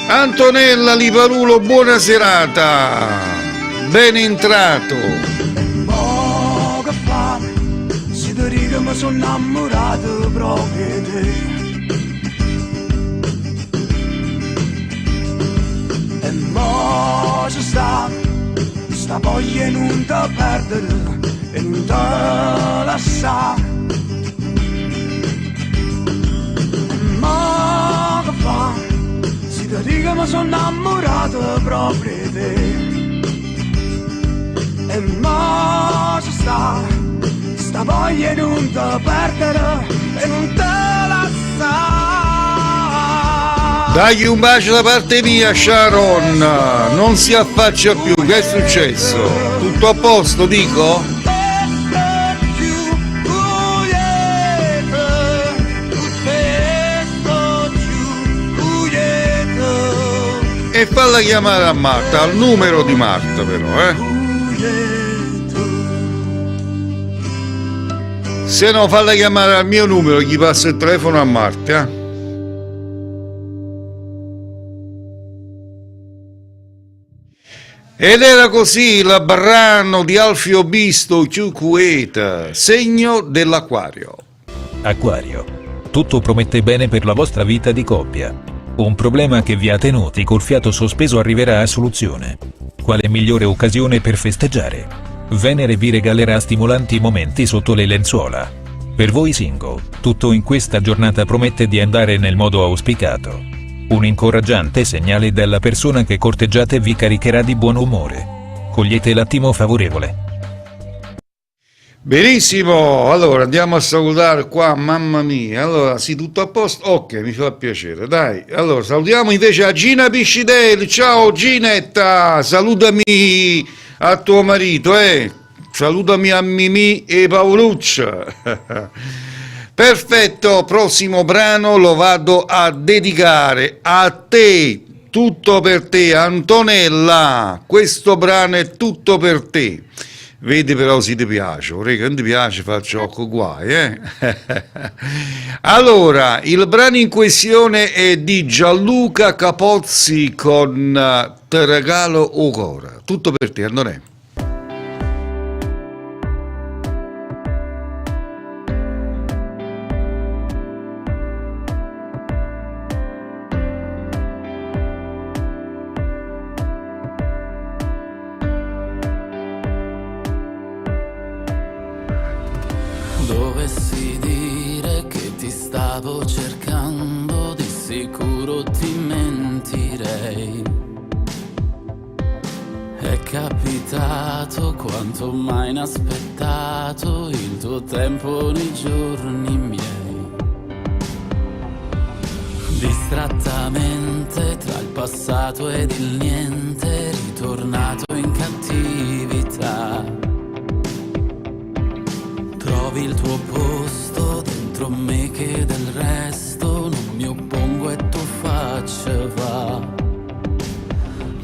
Antonella Liparulo, buona serata. Ben entrato. Mo' che fa? Si dice che mi sono innamorato proprio di te e mo' ci sta sta voglia non te perdere e non te lasciare. Ma che fa? Si ti dica mi sono innamorato proprio di te. E ma ci sta voglia non te perdere e non te lasciare. Dagli un bacio da parte mia, Sharon, non si affaccia più, che è successo? Tutto a posto, dico? E falla chiamare a Marta, al numero di Marta però, Se no falla chiamare al mio numero, gli passo il telefono a Marta, Ed era così il brano di Alfio Bisto Chiucueta, segno dell'Acquario. Acquario. Tutto promette bene per la vostra vita di coppia. Un problema che vi ha tenuti col fiato sospeso arriverà a soluzione. Quale migliore occasione per festeggiare? Venere vi regalerà stimolanti momenti sotto le lenzuola. Per voi single, tutto in questa giornata promette di andare nel modo auspicato. Un incoraggiante segnale dalla persona che corteggiate vi caricherà di buon umore. Cogliete l'attimo favorevole. Benissimo, allora andiamo a salutare qua, mamma mia. Allora, sì, tutto a posto? Ok, mi fa piacere, dai. Allora, salutiamo invece a Gina Piscidelli. Ciao Ginetta, salutami a tuo marito, salutami a Mimì e Paoluccia. Perfetto, prossimo brano lo vado a dedicare a te, tutto per te, Antonella. Questo brano è tutto per te. Vedi però se ti piace, che non ti piace faccio occo guai, Allora, il brano in questione è di Gianluca Capozzi con Te regalo o cora. Tutto per te, Antonella. Dovessi dire che ti stavo cercando, di sicuro ti mentirei. È capitato quanto mai inaspettato il tuo tempo nei giorni miei. Distrattamente tra il passato ed il niente, ritornato in cattività. Trovi il tuo posto dentro me che del resto non mi oppongo e tu faccia va.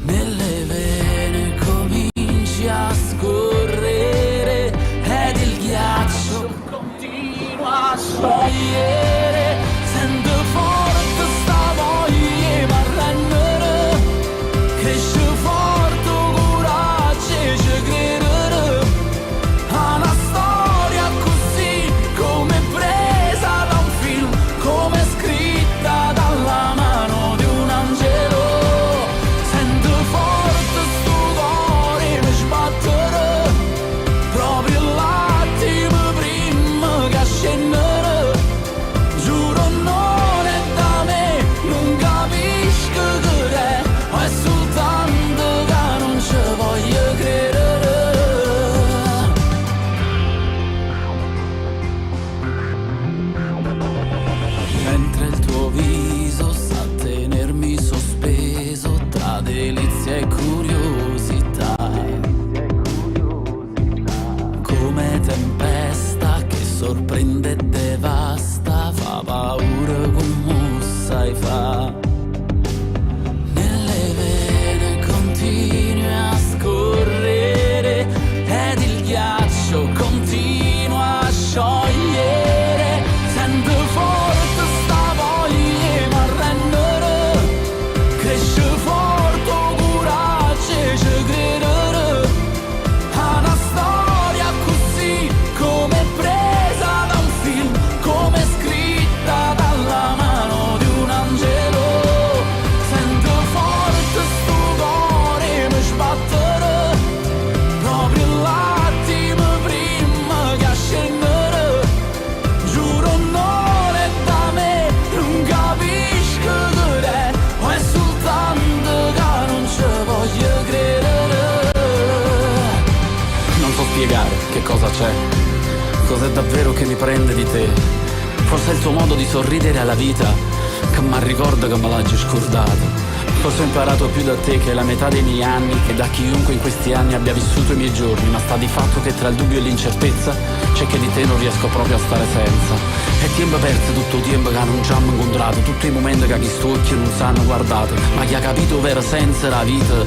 Nelle vene cominci a scorrere ed il ghiaccio continua a sciogliere. Sento forte sta voglia m'arrendere, cresce forte coraggio e ci credere a una storia così come presa da un film, come scritta dalla mano di un angelo. Sento forte sto cuore mi sbattere, proprio l'attimo prima che scendere. Giuro non è da me, non capisco che è soltanto che non ci voglio credere. Mentre il tuo viso sa tenermi sospeso tra delizia e curiosità, come tempesta che sorprende e devasta, fa paura come sai fa. Nelle vene continui a scorrere ed il ghiaccio continua a sciogliere. Sento forte sta voglia m'arrendere, cresce forte coraggio e ci credere a una storia così come presa da un film, come scritta dalla mano di un angelo. c'è? Cos'è davvero che mi prende di te? Forse è il tuo modo di sorridere alla vita che mi ricorda che me l'hai scordato. Forse ho imparato più da te che la metà dei miei anni e da chiunque in questi anni abbia vissuto i miei giorni, ma sta di fatto che tra il dubbio e l'incertezza c'è che di te non riesco proprio a stare senza. È tempo perso tutto il tempo che non ci hanno incontrato, tutti i momenti che chi sto occhi non sanno guardato, ma chi ha capito vera senza la vita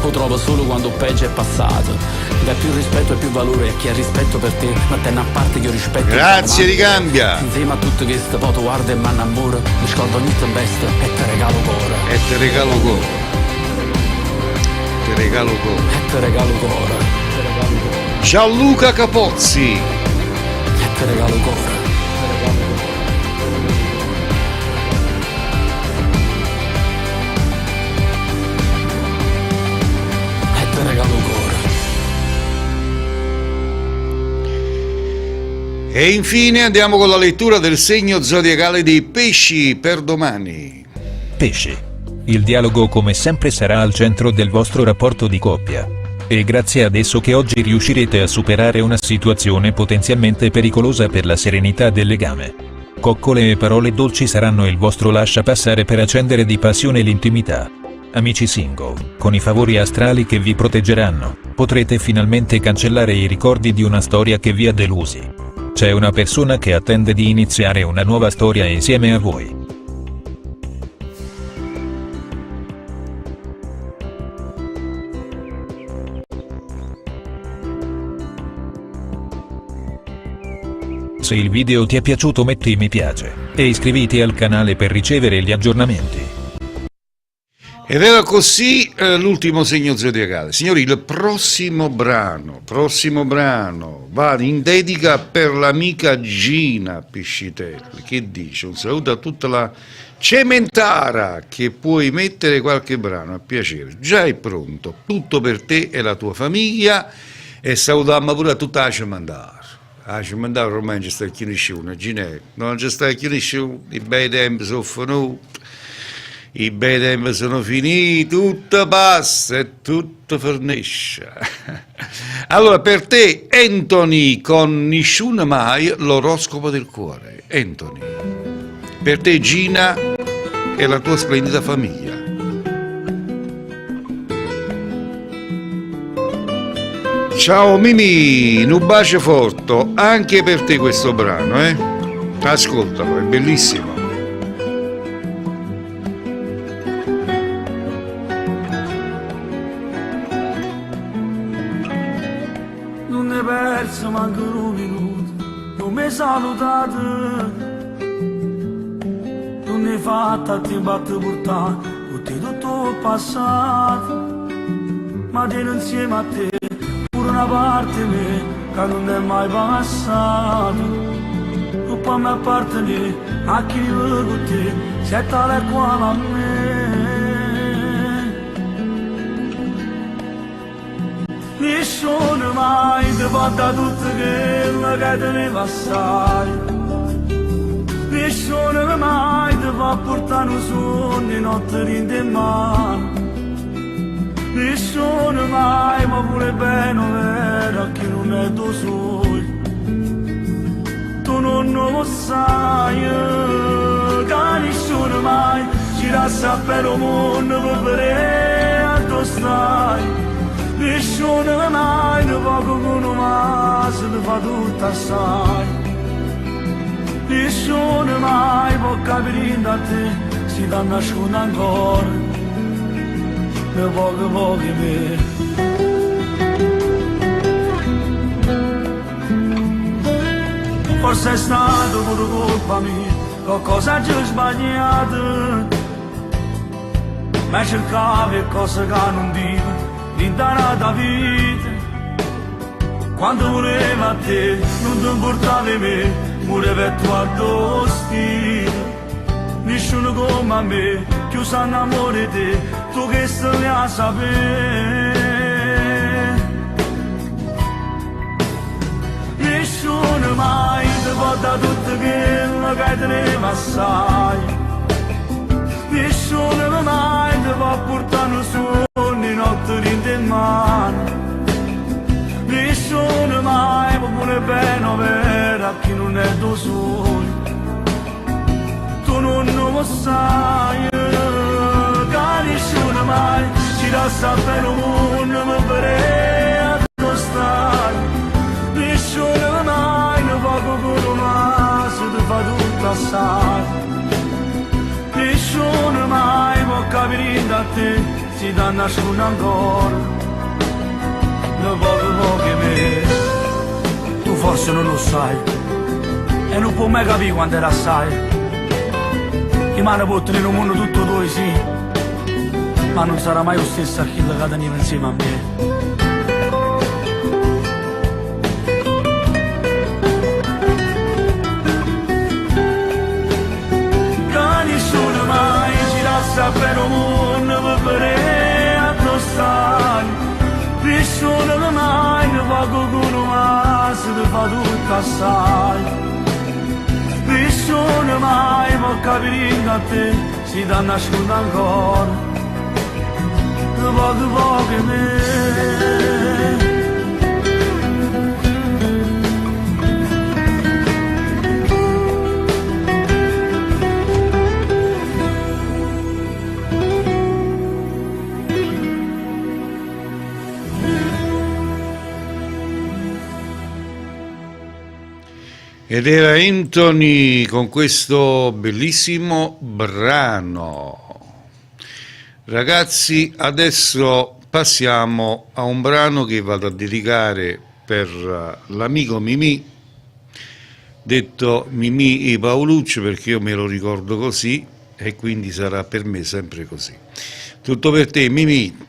lo trovo solo quando peggio è passato. Dai più rispetto e più valore a chi ha rispetto per te, ma te a parte che io rispetto. Grazie Ricambia. Insieme a tutto questo foto guarda e manna amore, mi scordo ogni tempesta e te regalo cuore. E te regalo cuore. Te regalo cuore. E te regalo cuore. Gianluca Capozzi. E te regalo cuore. E te regalo cuore. E infine andiamo con la lettura del segno zodiacale dei pesci per domani. Pesci. Il dialogo come sempre sarà al centro del vostro rapporto di coppia. È grazie ad esso che oggi riuscirete a superare una situazione potenzialmente pericolosa per la serenità del legame. Coccole e parole dolci saranno il vostro lasciapassare per accendere di passione l'intimità. Amici single, con i favori astrali che vi proteggeranno, potrete finalmente cancellare i ricordi di una storia che vi ha delusi. C'è una persona che attende di iniziare una nuova storia insieme a voi. Se il video ti è piaciuto metti mi piace e iscriviti al canale per ricevere gli aggiornamenti. Ed era così l'ultimo segno zodiacale. Signori, il prossimo brano va in dedica per l'amica Gina Piscitelli, che dice un saluto a tutta la Cementara, che puoi mettere qualche brano a piacere. Già è pronto, tutto per te e la tua famiglia, e salutiamo pure a tutta la Cementara. La Cementara ormai non ci sta più nessuno, Ginè, non ci sta più nessuno, i bei tempi sono finiti. I bei tempi sono finiti, tutto passa e tutto fornisce. Allora, per te, Anthony, con Nessuno Mai, l'oroscopo del cuore. Anthony. Per te, Gina, e la tua splendida famiglia. Ciao Mimi, un bacio forte, anche per te questo brano, eh? Ascoltalo, è bellissimo. Perso manco un minuto, non mi salutate, non mi fatta a tempo a te portare, tutto il passato, ma tieni insieme a te pure una parte me che non è mai passato, non può mai appartenere a chi vive con te, sei tale e quale a me. Nessuno mai ti porta tutto quello che teneva assai. Nessuno mai ti fa portare un sogno notte rinde in mano. Nessuno mai ma vuole bene vero a chi non è tuo sogno. Tu non lo sai, che nessuno mai ci lascia per un mondo per vedere a tu stai. Nessuno mai, ne poco con una se ne fa tutto assai. Nessuno mai può capire da te, si dà nasconde ancora, ne poco me. Forse è stato pure colpa mia, qualcosa ci ho sbagliato, ma cercavi cose che non dico. L'intera vita, quando voleva a te, non ti importavi me, pure per tuo destino. Nessuno come a me, chiuso in amore di te, tu che stai a sapere. Nessuno mai ti porta tutto quello che teneva assai. Nessuno mai ti va portare un sogno notte rinde in mano. Nessuno mai può non è bene vera chi non è tuo sogno. Tu non lo sai, che nessuno mai ci dà sapere un mondo per a tuo stare. Nessuno mai ne fa come mai se ti fa tutto assai. Nessuno mai può capire da te, si dà nascono ancora. Ne poche me, tu forse non lo sai, e non puoi mai capire quando era assai. Che mani portano in un mondo tutto tuo, sì, ma non sarà mai lo stesso Achille che teniva insieme a me. Che nessuno mai ci dà sapere un mondo per addossare. Nessuno mai ne fa qualcuno ma se ti fa tutto assai. Nessuno mai può capire da te, si dà nascondo ancora. Poche me. Ed era Anthony con questo bellissimo brano. Ragazzi, adesso passiamo a un brano che vado a dedicare per l'amico Mimì, detto Mimì Paolucci, perché io me lo ricordo così e quindi sarà per me sempre così. Tutto per te, Mimì.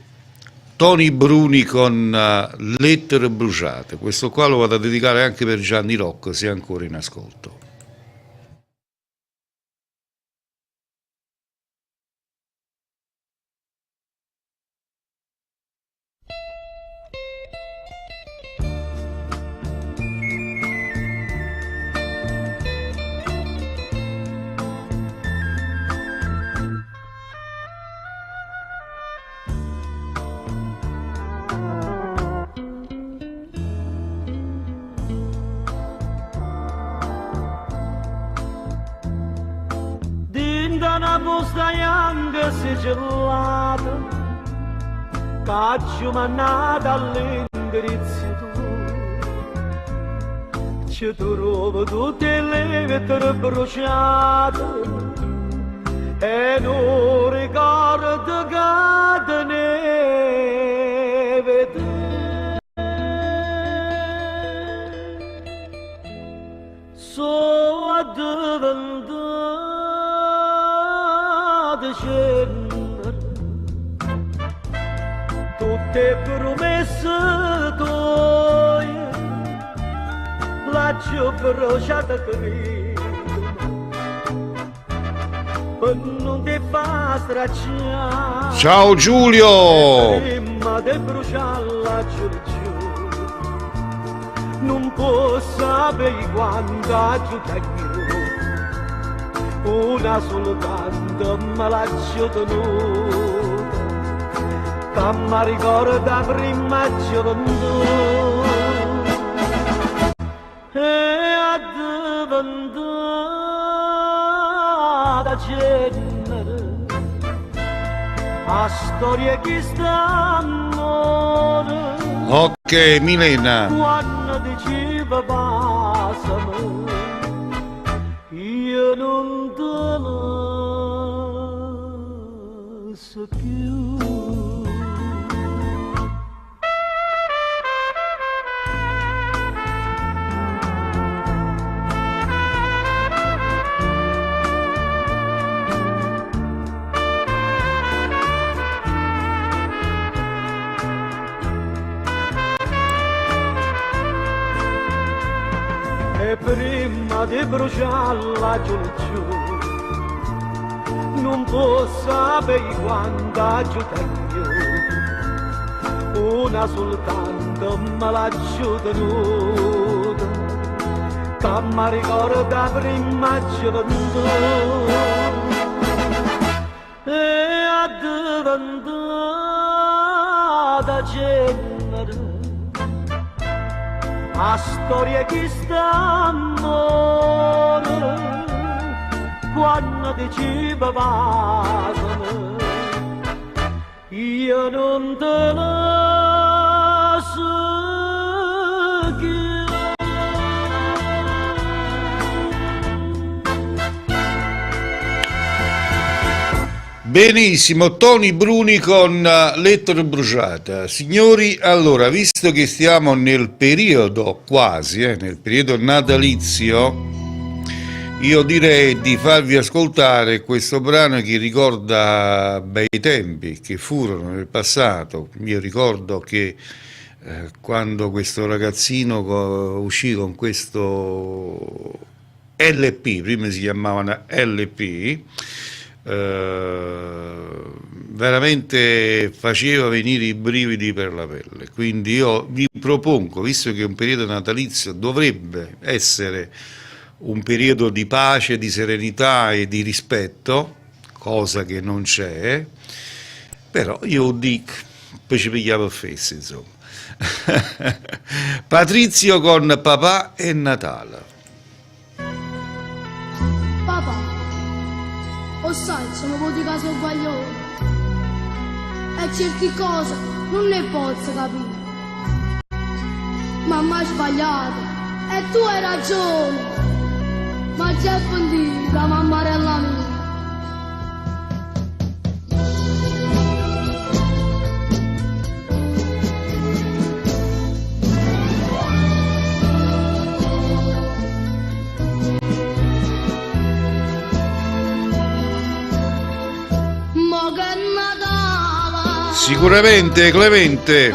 Toni Bruni con Lettere bruciate. Questo qua lo vado a dedicare anche per Gianni Rocco, se è ancora in ascolto. Una posta bianca sigillata, caccio mannata all'indirizzo tuo. Ci trovo tutte le lettere bruciate e non ricordo che te ne vede. So addiventato tutte promesse tue, l'ho bruciata credo, per non ti fa stracciare. Ciao Giulio! Prima di bruciarla giù, non posso sapere quanto aiuta una soltanto me l'ho tenuta, che mi ricorda prima gioventù e addiventata genere a storia che sta amore. Ok, Milena. Quando diceva passami, io non te lo so più. E prima di bruciarla giù giù, non posso sapere quanto aiuta io, una soltanto me l'ho tenuta, che mi ricorda prima gioventù e addiventata genere a storia che sta amore quando diceva vasano io non te la seguirò. Benissimo, Toni Bruni con Lettera bruciata. Signori, allora, visto che stiamo nel periodo quasi, nel periodo natalizio, io direi di farvi ascoltare questo brano che ricorda bei tempi che furono nel passato. Io ricordo che quando questo ragazzino uscì con questo LP, prima si chiamavano LP, veramente faceva venire i brividi per la pelle. Quindi io vi propongo, visto che un periodo natalizio dovrebbe essere un periodo di pace, di serenità e di rispetto, cosa che non c'è, però io dico, poi ci pigliamo a fesse, insomma. Patrizio con Papà e Natale. Papà, lo sai, sono venuti caso sbagliato. E certi cose non ne posso capire. Mamma ha sbagliato e tu hai ragione. Ma già spondita, mammarella mia. Mo che Natale. Sicuramente, Clemente.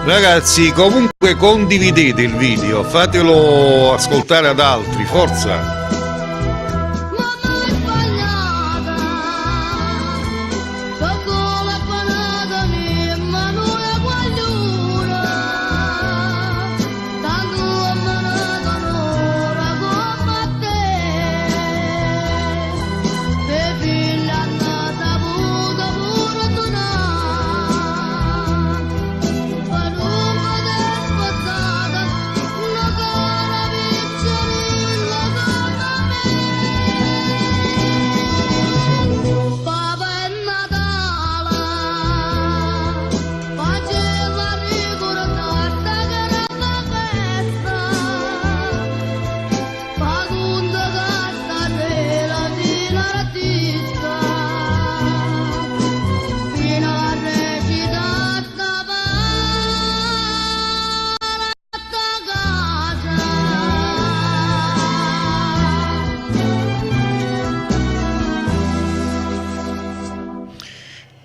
Ragazzi, comunque condividete il video, fatelo ascoltare ad altri, forza!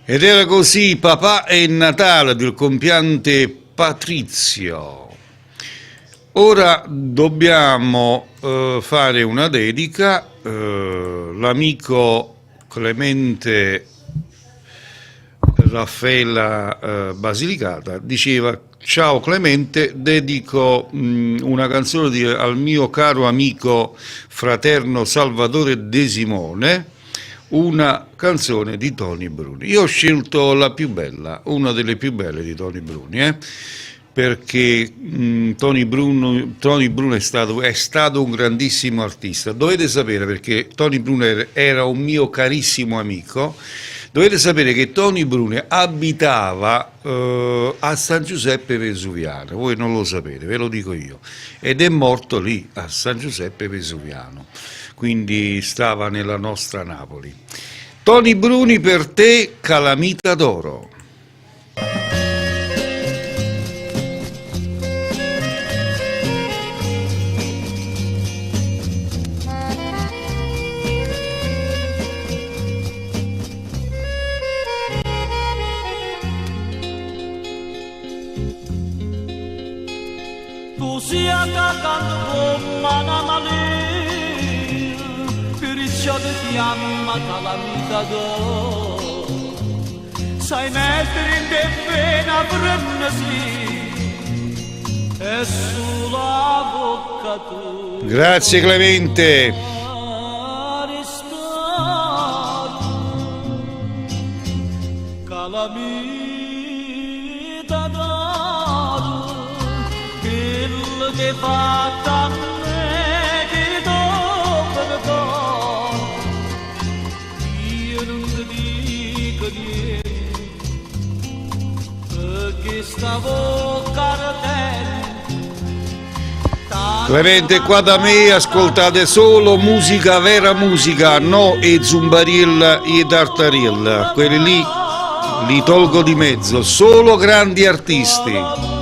Ed era così Papà e Natale del compiante Patrizio. Ora dobbiamo fare una dedica. L'amico Clemente Raffaella Basilicata diceva Ciao Clemente, dedico una canzone al mio caro amico fraterno Salvatore De Simone, una canzone di Tony Bruni. Io ho scelto la più bella, una delle più belle di Tony Bruni, perché Tony Bruno è stato un grandissimo artista. Dovete sapere, perché Tony Bruno era un mio carissimo amico, dovete sapere che Tony Bruni abitava a San Giuseppe Vesuviano, voi non lo sapete, ve lo dico io, ed è morto lì a San Giuseppe Vesuviano, quindi stava nella nostra Napoli. Tony Bruni, per te Calamita d'oro. Sia cagando come una malia, per il ciò che ti ama calamita d'oro. Sai mettere in te pena frenesi, e sulla bocca tu. Grazie Clemente. Calamita d'oro, che fatta a me che dopo perdono, io non ti dico niente, perché stavo cardendo. Clemente, qua da me ascoltate solo musica, vera musica, no e zumbaril e tartaril, quelli lì li tolgo di mezzo, solo grandi artisti.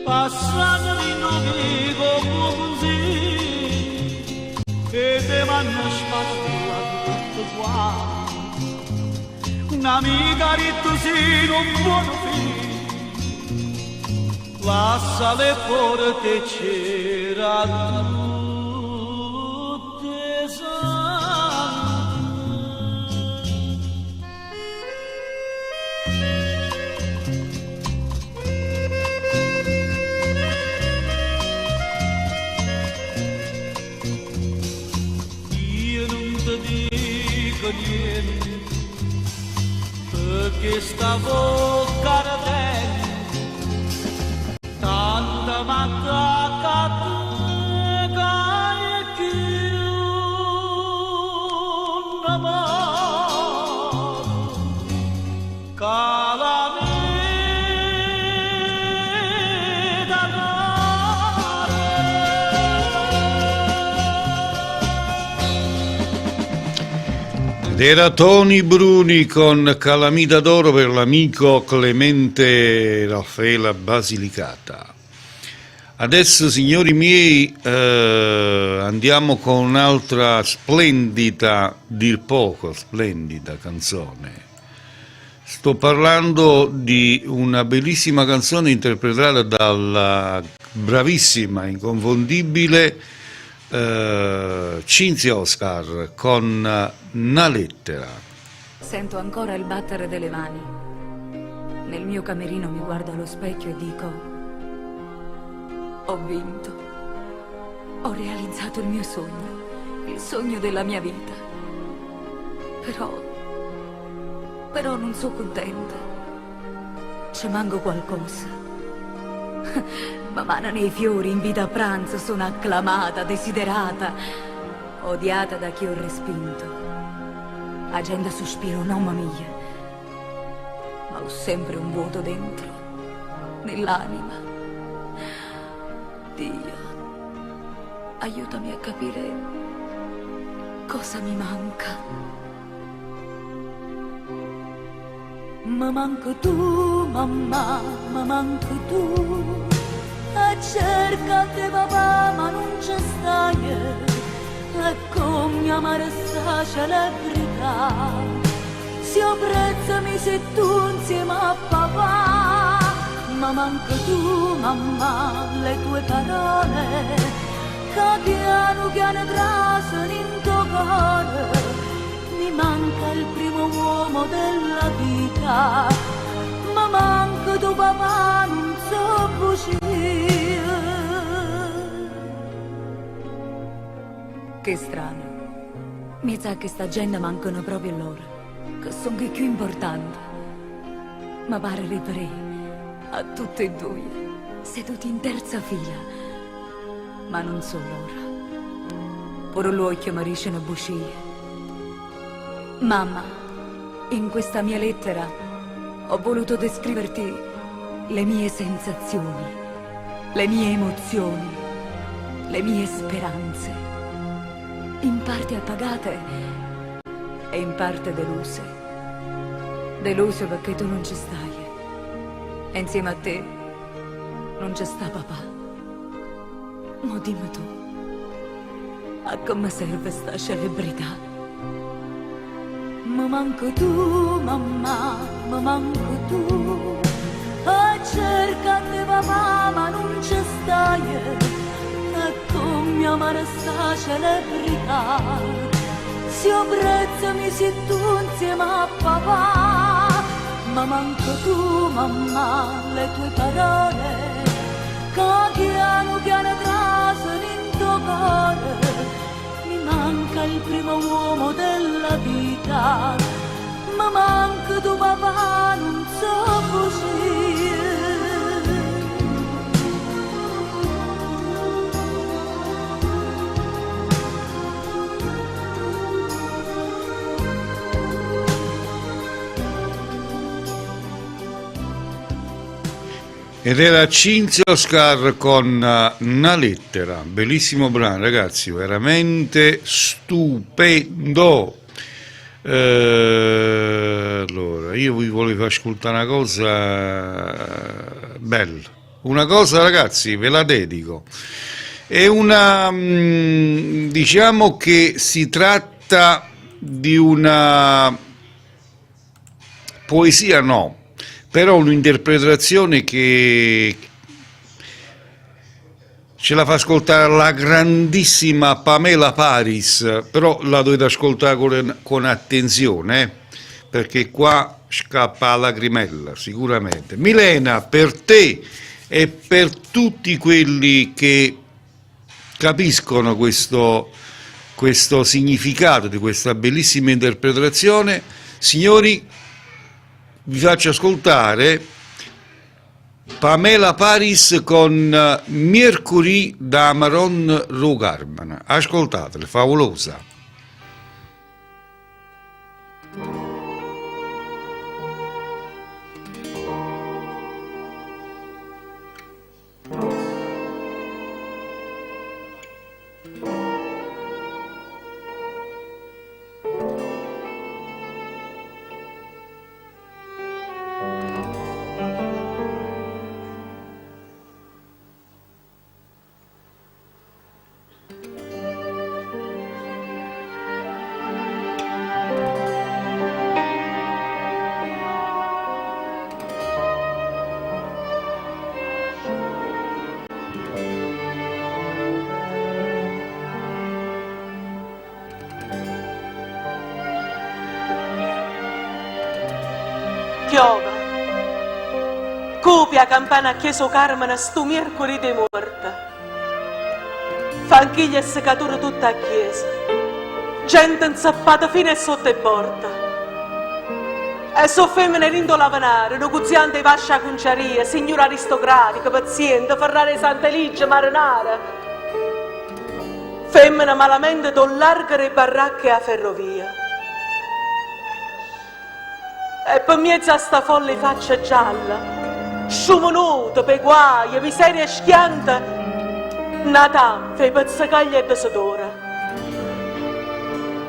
Passano di noi così e te vanno spazzato tutto qua. Un'amica ritusino un buon figlio, lascia le porte c'era tutte niente, perché stavo cardendo, tanta mancata che più una mano, calamita Ed era Tony Bruni con Calamita d'oro per l'amico Clemente Raffaella Basilicata. Adesso, signori miei, andiamo con un'altra splendida, dir poco splendida canzone. Sto parlando di una bellissima canzone interpretata dalla bravissima, inconfondibile Cinzia Oscar con Una lettera. Sento ancora il battere delle mani. Nel mio camerino mi guardo allo specchio e dico: ho vinto. Ho realizzato il mio sogno, il sogno della mia vita. Però non sono contenta. Ci manco qualcosa. Mamma nei fiori, in vita a pranzo, sono acclamata, desiderata, odiata da chi ho respinto. Agenda sospiro, no mia, ma ho sempre un vuoto dentro, nell'anima. Dio, aiutami a capire cosa mi manca. Ma manco tu, mamma, ma manco tu. cercate papà ma non ci stai, e come amare sta celebrità, si apprezzami se tu insieme a papà, ma manca tu mamma, le tue parole, che piano piano trasano in tuo cuore, mi manca il primo uomo della vita, ma manca tu papà, non so bugie. Che strano, mi sa che sta gente mancano proprio loro, che sono i più importanti. Ma pare riparare a tutte e due, seduti in terza fila, ma non solo loro, pure l'occhio mi riescono a bugie. Mamma, in questa mia lettera ho voluto descriverti le mie sensazioni, le mie emozioni, le mie speranze, in parte appagate e in parte deluse. Deluse perché tu non ci stai e insieme a te non c'è sta papà. Ma dimmi tu, a come serve sta celebrità? Mi manco tu, mamma, mi manco tu, e cercate papà ma non ci stai, e come amare sta celebrità, si apprezzami se tu insieme a papà, ma manco tu mamma, le tue parole, che piano piano trasano in tuo cuore, mi manca il primo uomo della vita, ma manca tu papà, non so bugie. Ed era Cinzia Oscar con Una lettera, bellissimo brano ragazzi, veramente stupendo. Allora, io vi volevo ascoltare una cosa bella, una cosa ragazzi, ve la dedico, è una, diciamo che si tratta di una poesia, no, però un'interpretazione che ce la fa ascoltare la grandissima Pamela Paris, però la dovete ascoltare con attenzione, perché qua scappa la lacrimella, sicuramente. Milena, per te e per tutti quelli che capiscono questo significato di questa bellissima interpretazione, signori, vi faccio ascoltare Pamela Paris con Mercury da Maron Rogarman. Ascoltatele, favolosa. Piove, copia campana a Chieso Carmine sto mercoledì di morta. Fanchiglia e seccatura tutta a chiesa, gente inzappata fino e sotto e porta. E so femmine rindo lavanare, no cuziante vascia a conciaria, signora aristocratica, paziente, Ferrari Santa Ligia, marinara. Femmine malamente don largare baracche a ferrovia. E per mezzo a sta folle faccia gialla, sciumunuta, per guai, miseria schianta, Natale, fai pezzacaglia e desadora.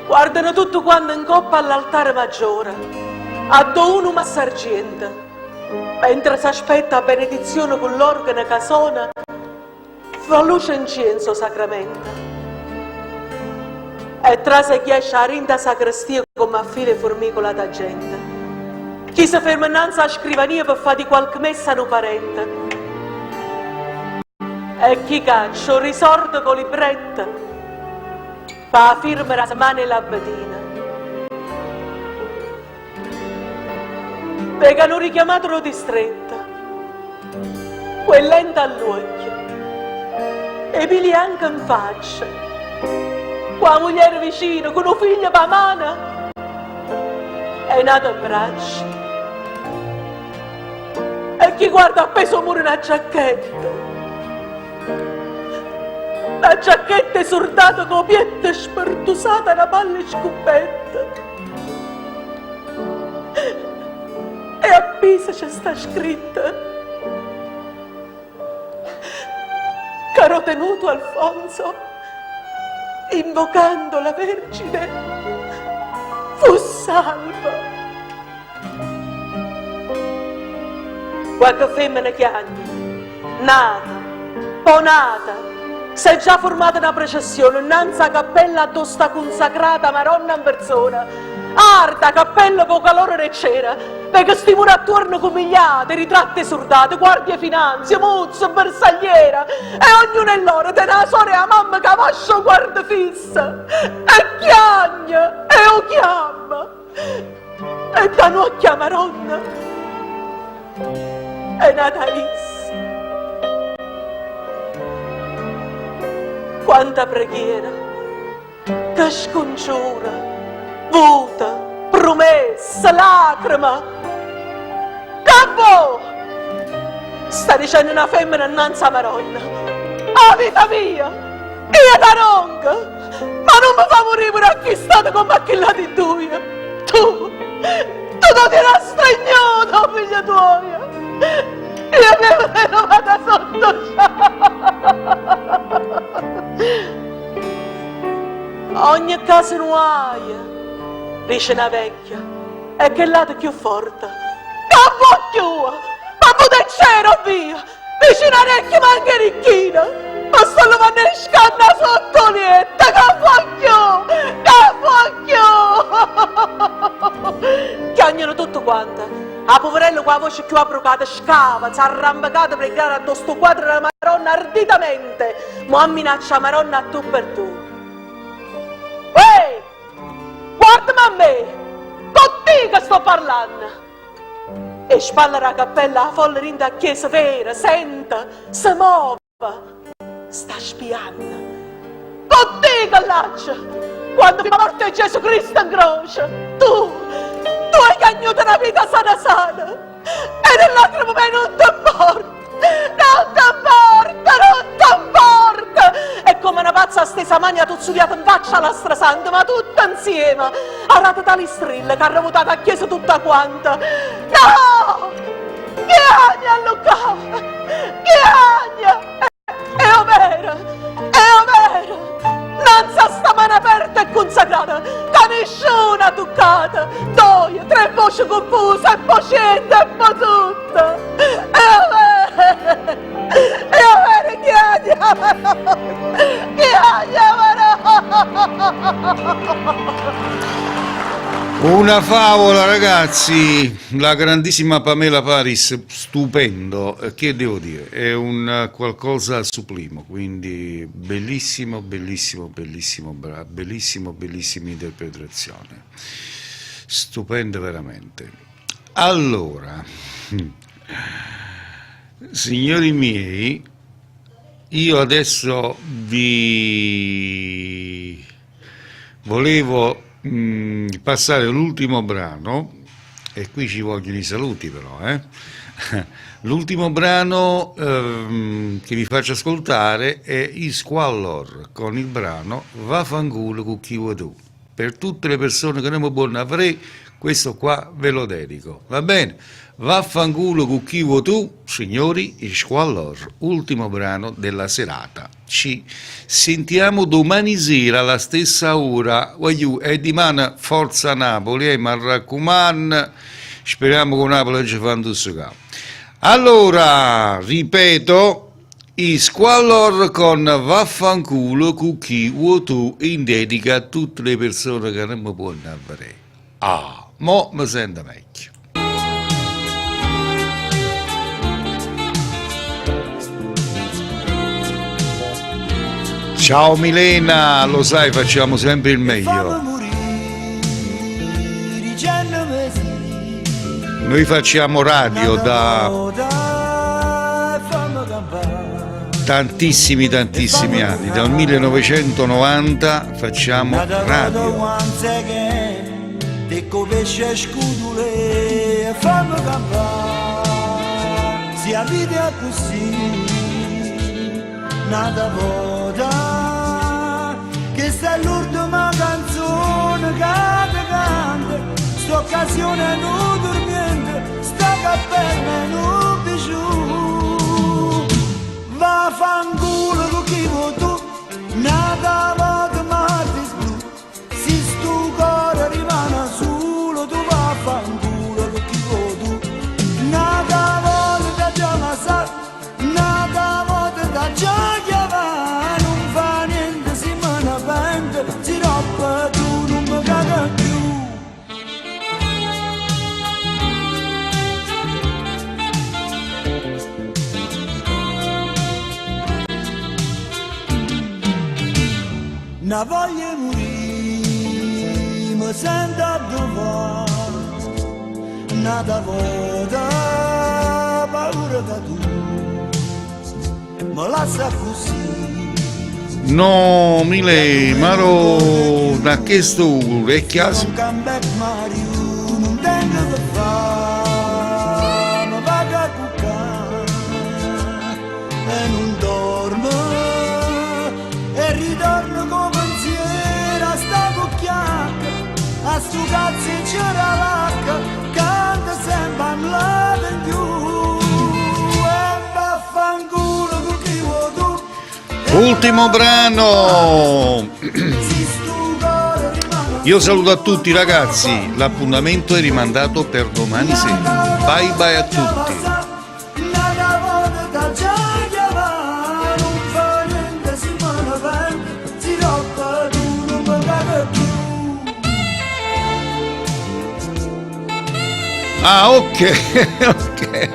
Guardano tutto quanto in coppa all'altare maggiore, a uno massargente, mentre si aspetta la benedizione con l'organo che suona fa luce incienso sacramento. E trase chi esce a rinda sacrestia come a file formicola da gente. Chi si ferma innanzi alla scrivania per fare di qualche messa a un parente. E chi caccia un risorto con libretta per la firma la mano e la bedina. Perché hanno richiamato lo distretta, quell'enta all'occhio, e pili anche in faccia, con la moglie vicino, con un figlio per mano, è nato in braccio. E chi guarda appeso pure una giacchetta, la giacchetta esordata con piette spertusata, una palla scoppetta. E a Pisa c'è sta scritta: caro tenuto Alfonso, invocando la Vergine, fu salva. Qualche femmina chiagna, nata, ponata, si è già formata una processione innanzi alla cappella dove sta consacrata Maronna in persona. Arda, cappello con calore e cera, perché sti muri attorno comigliate, ritratti esordate, guardie finanze, muzzo, bersagliera, e ognuno è loro, te la sorella e la mamma che vascio guarda fissa, e chiagna, e o chiama, e da noi a Maronna, è nata Is. Quanta preghiera, che scongiura, vuta, promessa, lacrima. Capo! Sta dicendo una femmina innanzi a Maronna. Ah, vita mia! Io da ronca! Ma non mi fa morire pure acchistato come aquella di tuia! Tu non ti era stregnuto, figlia tua! Io me lo vado sotto. Ogni casa nuova, dice una vecchia, e che lato più forte. Cavocchio! Ma pute c'era via! Dice una orecchia ma anche ricchina! Ma sto levando le scanna sotto lietta! Cavocchio! Chiagnano tutto quanto. A poverello con la voce più abrocata scava, si arrampicata per pregare addosso sto quadro della Maronna arditamente, ma minaccia Maronna a tu per tu. Ehi! Guardami a me! Con te che sto parlando! E spalla la cappella la folla rinda a chiesa vera, senta, si muova, sta spiando. Con te che laccia! Quando mi morte Gesù Cristo in croce, tu hai cagnuto una vita sana, e nell'altro momento non ti importa! E come una pazza stesa mania tuzzuliata in faccia alla strasante, ma tutta insieme, arrata tali strille che ha ravutato a chiesa tutta quanta. No! Chiagna, Luca! Chiagna! È vero! Nanza sta mano aperta e consacrata, che nessuna toccata, due, tre voci confuse, e poi scende, e poi tutta. È vero, Una favola, ragazzi, la grandissima Pamela Paris, stupendo, che devo dire, è un qualcosa sublimo, quindi bellissima interpretazione, stupendo veramente. Allora, signori miei, io adesso vi volevo passare l'ultimo brano, e qui ci vogliono i saluti però, l'ultimo brano che vi faccio ascoltare è I Squallor con il brano Vaffanculo con chi vuoi tu. Per tutte le persone che non mi buono avrei, questo qua ve lo dedico, va bene? Vaffanculo con chi vuoi tu, signori, I Squallor, ultimo brano della serata. Ci sentiamo domani sera alla stessa ora, e di mano forza Napoli, ma raccomando, speriamo che Napoli ci fa un capo. Allora, ripeto, I Squallor con Vaffanculo con chi vuoi tu in dedica a tutte le persone che non mi può avere. Ah, mo mi sento meglio. Ciao Milena, lo sai, facciamo sempre il meglio. Noi facciamo radio da tantissimi anni, dal 1990 facciamo radio. Sia vita così, nada voda, che sta è l'ultima canzone che ti canta, sta occasione non dormiente, sta cappella non bisciù. Vaffanculo con chi vuoi tu, nada voda martis blu, si stu cuore rimane solo, tu vaffanculo con chi vuoi tu, nada voda già la sa, nada voda da già chiama, non fa niente, si me ne pente, si rompe tu non mi caga più. Na voglia morire, mi sento a dovere, nada voda, paura da tu, mi lascia così. No, Mile, Maro, da che sto è chiaro? Non cambia Mario, non tengo da fare, mi vado a cuccare e non dormo, e ritorno con pensiero a sta cucchiacca, a sto cazzo in c'era l'acca, canta sempre I'm loving you, e vaffanculo con chi vuoi tu. Ultimo brano. Io saluto a tutti ragazzi, l'appuntamento è rimandato per domani sera. Bye bye a tutti. Ah, ok, ok.